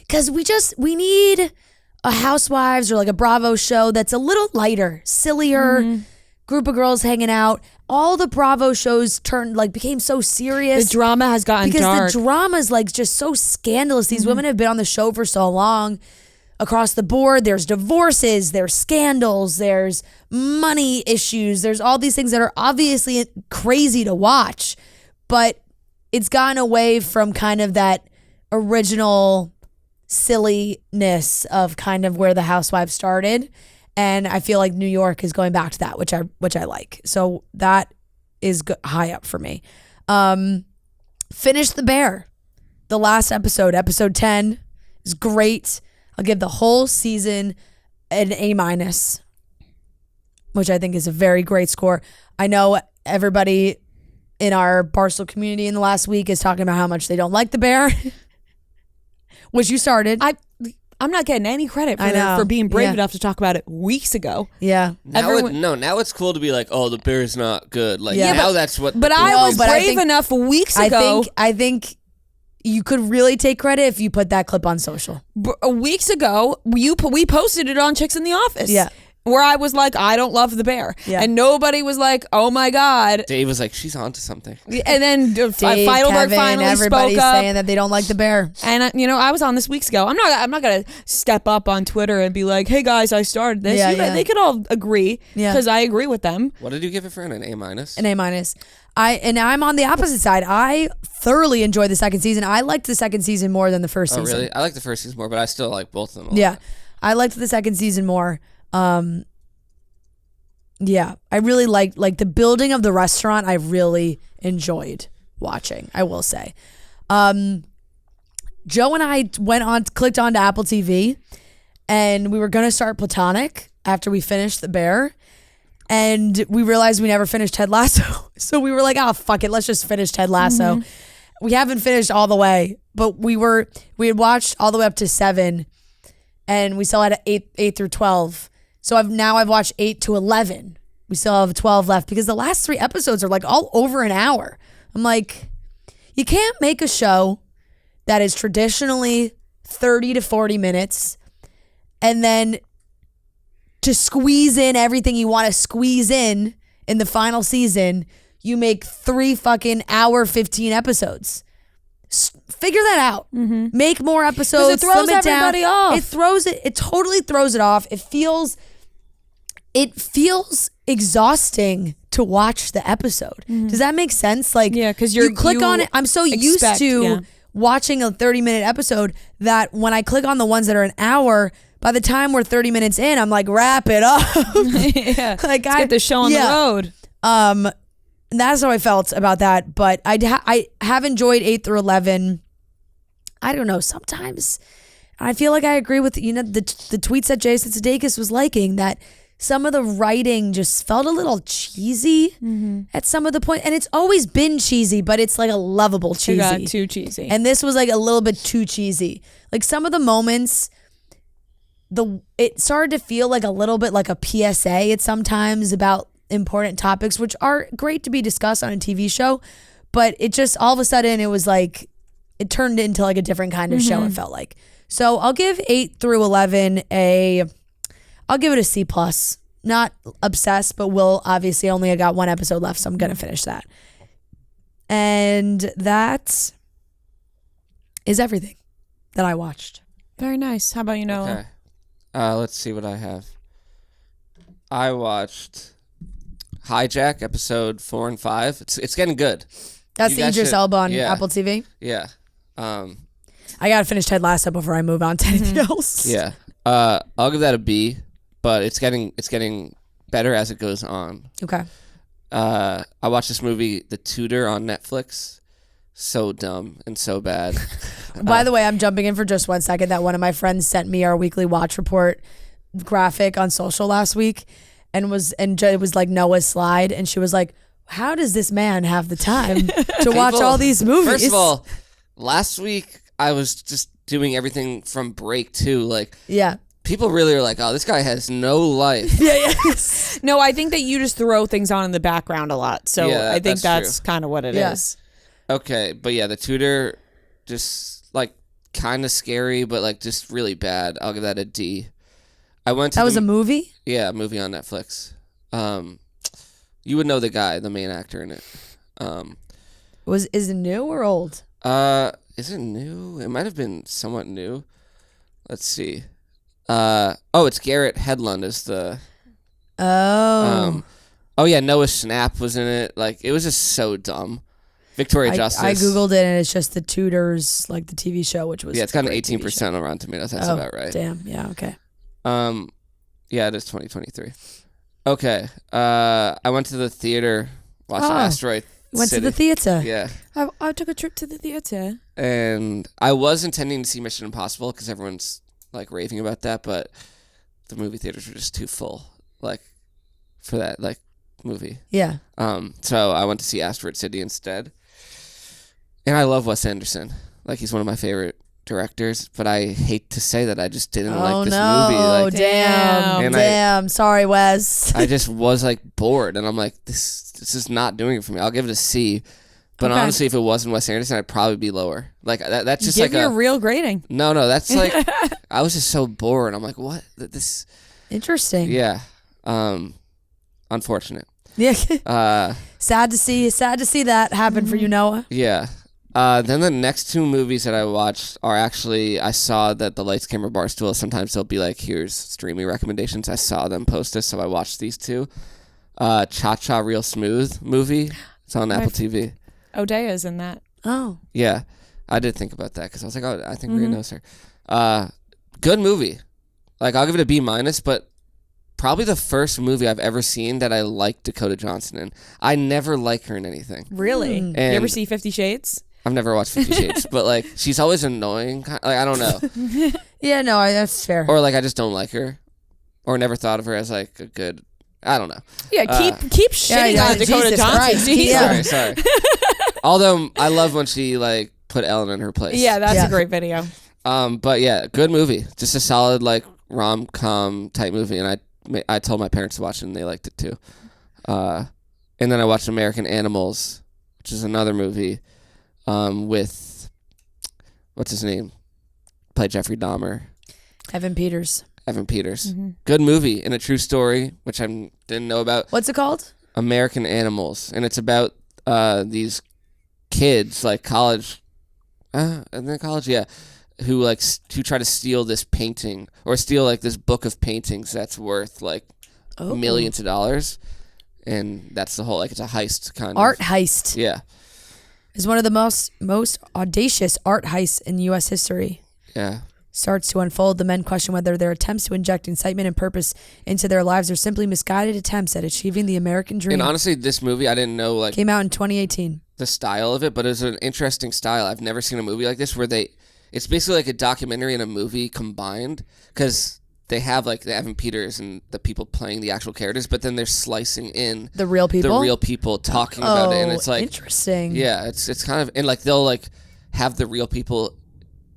Because we need a Housewives or like a Bravo show that's a little lighter, sillier, group of girls hanging out. All the Bravo shows became so serious. The drama has gotten dark. Because the drama's like just so scandalous. These women have been on the show for so long. Across the board, there's divorces, there's scandals, there's money issues, there's all these things that are obviously crazy to watch. But it's gotten away from kind of that original silliness of kind of where the Housewives started, and I feel like New York is going back to that, which I like. So that is high up for me. Finish the Bear, the last episode 10 is great. I'll give the whole season an A-, which I think is a very great score. I know everybody in our Barstool community in the last week is talking about how much they don't like the Bear, which you started. I'm not getting any credit for being brave enough to talk about it weeks ago. Yeah. Now it's cool to be like, oh, the Bear's not good. Like now that's what. But I was brave enough weeks ago. I think you could really take credit if you put that clip on social. Weeks ago, we posted it on Chicks in the Office. Yeah. Where I was like, I don't love the Bear. Yeah. And nobody was like, oh my God. Dave was like, she's onto something. And then Dave, Feidelberg Kevin, finally everybody's spoke up. saying that they don't like the Bear. And I was on this weeks ago. I'm not going to step up on Twitter and be like, hey guys, I started this. They could all agree because I agree with them. What did you give it for? An A-? An A-. I'm on the opposite side. I thoroughly enjoyed the second season. I liked the second season more than the first season. Oh, really? I like the first season more, but I still like both of them. Yeah. I liked the second season more. Yeah, I really like the building of the restaurant. I really enjoyed watching, I will say. Joe and I clicked on to Apple TV, and we were going to start Platonic after we finished The Bear, and we realized we never finished Ted Lasso. So we were like, oh, fuck it, let's just finish Ted Lasso. We haven't finished all the way, but we had watched all the way up to 7, and we still had 8 through 12. So I've watched 8 to 11. We still have 12 left because the last 3 episodes are like all over an hour. I'm like, you can't make a show that is traditionally 30 to 40 minutes and then to squeeze in everything you want to squeeze in the final season, you make 3 fucking hour 15 episodes. Figure that out. Make more episodes. It throws everybody off. It totally throws it off. It feels exhausting to watch the episode. Does that make sense? Like, yeah, because you click on it. I'm so used to watching a 30-minute episode that when I click on the ones that are an hour, by the time we're 30 minutes in, I'm like, wrap it up. Like, let's get the show on the road. And that's how I felt about that. But I have enjoyed 8 through 11. I don't know. Sometimes I feel like I agree with the tweets that Jason Sudeikis was liking, that some of the writing just felt a little cheesy at some of the point. And it's always been cheesy, but it's like a lovable cheesy. It got too cheesy. And this was like a little bit too cheesy. Like some of the moments, it started to feel like a little bit like a PSA at sometimes about important topics, which are great to be discussed on a TV show. But it just, all of a sudden, it was like, it turned into like a different kind of show, it felt like. So I'll give 8 through 11 I'll give it a C+. Not obsessed, but obviously only got 1 episode left, so I'm going to finish that. And that is everything that I watched. Very nice. How about you, Noah? Okay. Let's see what I have. I watched Hijack, episode 4 and 5. It's getting good. That's the Idris Elba on Apple TV? Yeah. I got to finish Ted Lasso before I move on to anything else. Yeah. I'll give that a B. But it's getting better as it goes on. Okay. I watched this movie, The Tutor, on Netflix. So dumb and so bad. By the way, I'm jumping in for just 1 second. That one of my friends sent me our weekly watch report graphic on social last week, and it was like Noah's slide, and she was like, how does this man have the time to watch all these movies? First of all, last week I was just doing everything from break too. Like, yeah. People really are like, oh, this guy has no life. Yeah. No, I think that you just throw things on in the background a lot. So Yeah, I think that's kind of what it is. Okay, but yeah, The Tutor, just like kind of scary, but like just really bad. I'll give that a D. I went to That was a movie? Yeah, a movie on Netflix. You would know the guy, the main actor in it. Is it new or old? Is it new? It might have been somewhat new. Let's see. It's Garrett Hedlund is the. Oh yeah, Noah Schnapp was in it. Like, it was just so dumb. Victoria Justice. I googled it and it's just The Tudors, like the TV show, which was it's got an 18% on Rotten Tomatoes. That's about right. Damn. Yeah. Okay. Yeah, it is 2023. Okay. I went to the theater. Watched Asteroid Went City. to the theater. Yeah. I took a trip to the theater. And I was intending to see Mission Impossible because everyone's like raving about that, but the movie theaters were just too full, like, for that like movie. Yeah. So I went to see Asteroid City instead. And I love Wes Anderson. Like, he's one of my favorite directors, but I hate to say that I just didn't like this movie. Like, damn. Sorry, Wes. I just was like bored, and I'm like, this is not doing it for me. I'll give it a C. But honestly, if it wasn't Wes Anderson, I'd probably be lower. Like, that's just Give you a real grading. No, that's like, I was just so bored. I'm like, what? This. Interesting. Yeah. Unfortunate. Yeah. Sad to see that happen for you, Noah. Yeah. Then the next two movies that I watched are actually, I saw that the Lights, Camera, Barstool, sometimes they'll be like, here's streaming recommendations. I saw them post this, so I watched these two. Cha-Cha Real Smooth movie. It's on Apple TV. Odea's in that. Oh. Yeah. I did think about that because I was like, oh, I think Rhea knows her. Good movie. Like, I'll give it a B-, but probably the first movie I've ever seen that I liked Dakota Johnson in. I never like her in anything. Really? You ever see 50 Shades? I've never watched 50 Shades, but like, she's always annoying. Like, I don't know. Yeah, no, that's fair. Or like, I just don't like her, or never thought of her as like a good. I don't know. Yeah, keep shitting on Dakota Johnson. Yeah. Sorry. Although I love when she like put Ellen in her place. Yeah, that's a great video. But yeah, good movie. Just a solid like rom-com type movie, and I told my parents to watch it, and they liked it too. And then I watched American Animals, which is another movie. With what's his name? Played Jeffrey Dahmer. Evan Peters. Mm-hmm. Good movie and a true story, which I didn't know about. What's it called? American Animals, and it's about these kids, like college, and then college, who try to steal this painting or steal like this book of paintings that's worth like millions of dollars, and that's the whole like it's a heist kind art heist. Yeah. Is one of the most audacious art heists in U.S. history. Yeah. Starts to unfold. The men question whether their attempts to inject incitement and purpose into their lives are simply misguided attempts at achieving the American dream. And honestly, this movie, I didn't know like... Came out in 2018. The style of it, but it was an interesting style. I've never seen a movie like this where it's basically like a documentary and a movie combined, because they have like the Evan Peters and the people playing the actual characters, but then they're slicing in the real people talking about it, and it's like interesting. Yeah, it's kind of, and like they'll like have the real people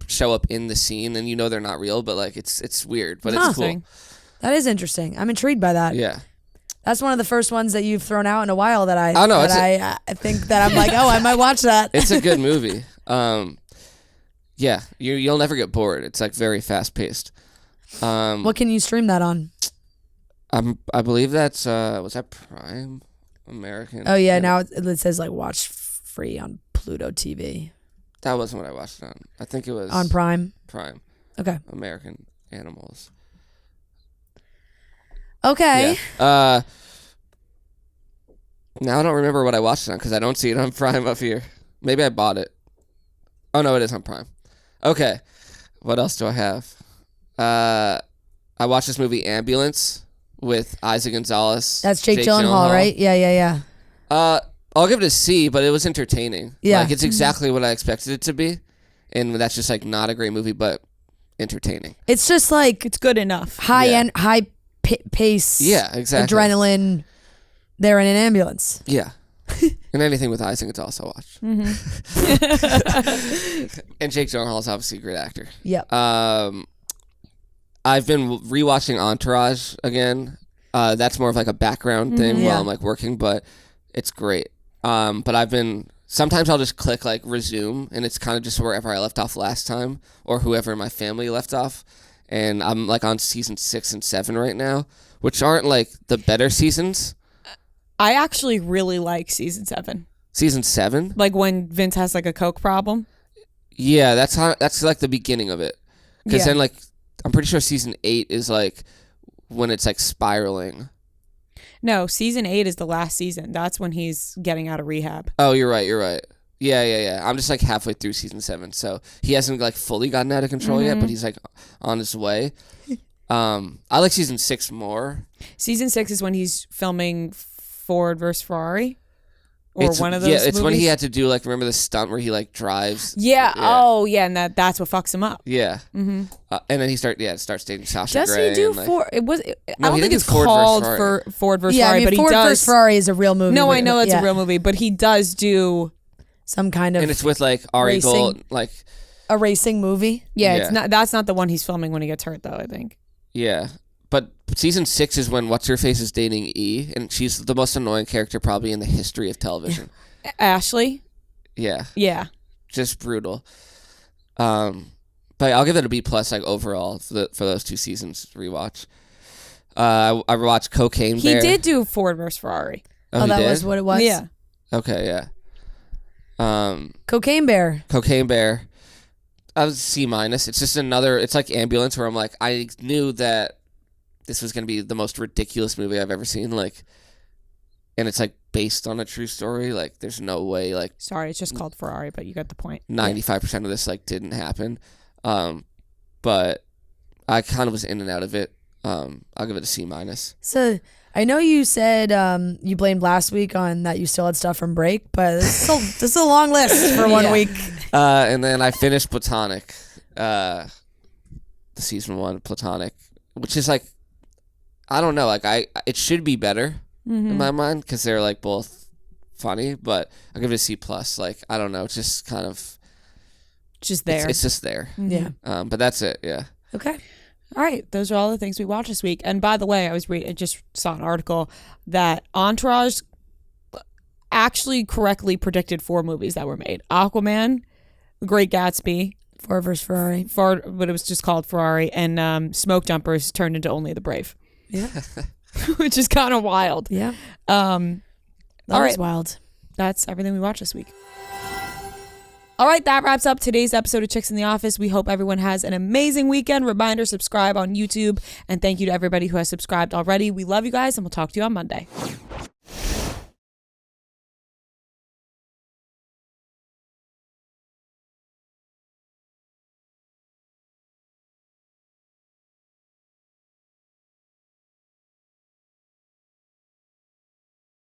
show up in the scene, and you know they're not real, but like it's weird, but it's cool. That is interesting. I'm intrigued by that. Yeah. That's one of the first ones that you've thrown out in a while that I think that I'm like, oh, I might watch that. It's a good movie. Yeah, you'll never get bored. It's like very fast paced. What can you stream that on? I believe that's was that Prime American? Oh yeah, now it says like watch free on Pluto TV. That wasn't what I watched it on. I think it was on Prime. Prime. Okay. American Animals. Okay. Yeah. Now I don't remember what I watched it on because I don't see it on Prime up here. Maybe I bought it. Oh no, it is on Prime. Okay. What else do I have? I watched this movie Ambulance with Isaac Gonzalez. That's Jake Gyllenhaal, right? Yeah. I'll give it a C, but it was entertaining. Yeah. Like, it's exactly what I expected it to be. And that's just like not a great movie, but entertaining. It's just like it's good enough. High pace. Yeah, exactly. Adrenaline. They're in an ambulance. Yeah. And anything with eyes, I think it's also watched. Mm-hmm. And Jake Gyllenhaal is obviously a great actor. Yep. I've been rewatching Entourage again. That's more of like a background thing Yeah. while I'm like working, but it's great. But sometimes I'll just click like resume, and it's kind of just wherever I left off last time, or whoever in my family left off. And I'm like on season 6 and 7 right now, which aren't like the better seasons. I actually really like season 7. Season 7? Like when Vince has like a coke problem. Yeah, that's like the beginning of it. Because Yeah. then like I'm pretty sure season 8 is like when it's like spiraling. No, season 8 is the last season. That's when he's getting out of rehab. Oh, you're right. Yeah. I'm just like halfway through season 7, so he hasn't like fully gotten out of control yet, but he's like on his way. I like season 6 more. Season 6 is when he's filming Ford versus Ferrari, or one of those. Yeah, it's movies. when he had to do like, remember the stunt where he like drives. Yeah. Oh, yeah, and that's what fucks him up. Yeah. Mm-hmm. And then he starts dating Sasha Does Grey. he do and, like, Ford? It was. I No, don't he think did it's Ford versus called Ferrari. for Ford versus Yeah, I Ferrari, mean, but Ford he does. vs. Ferrari is a real movie. No, but- I know it's yeah. a real movie, but he does do. Some kind of and it's with like Ari racing. Gold, like a racing movie. Yeah, Yeah. it's not. That's not the one he's filming when he gets hurt, though. I think. yeah. But season 6 is when What's Her Face is dating E, and she's the most annoying character probably in the history of television. Ashley. Yeah, Yeah. just brutal. But I'll give it a B+ like overall for those 2 seasons rewatch. I rewatched Cocaine He Bear. did do Ford versus Ferrari. Oh, he that did? was what it was. Yeah. Okay, yeah. Cocaine Bear. Cocaine Bear. I was C-. It's just another. It's like Ambulance, where I'm like, I knew that this was gonna be the most ridiculous movie I've ever seen. Like, and it's like based on a true story. Like, there's no way. Like, Sorry, it's just called Ferrari, but you got the point. 95% of this like didn't happen. But I kind of was in and out of it. I'll give it a C-. So I know you said you blamed last week on that you still had stuff from break, but this is a long list for 1 Yeah. week. And then I finished Platonic, the season 1 Platonic, which is like, I don't know, like it should be better in my mind because they're like both funny, but I'll give it a C+. Like, I don't know, it's just kind of Just there. It's just there. Yeah. But that's it. Yeah. Okay. All right, those are all the things we watched this week. And by the way, I just saw an article that Entourage actually correctly predicted 4 movies that were made: Aquaman, The Great Gatsby, Ford versus Ferrari. but it was just called Ferrari, and Smoke Jumpers turned into Only the Brave. Yeah. Which is kind of wild. Yeah. All That was right. wild. That's everything we watched this week. All right, that wraps up today's episode of Chicks in the Office. We hope everyone has an amazing weekend. Reminder, subscribe on YouTube. And thank you to everybody who has subscribed already. We love you guys, and we'll talk to you on Monday.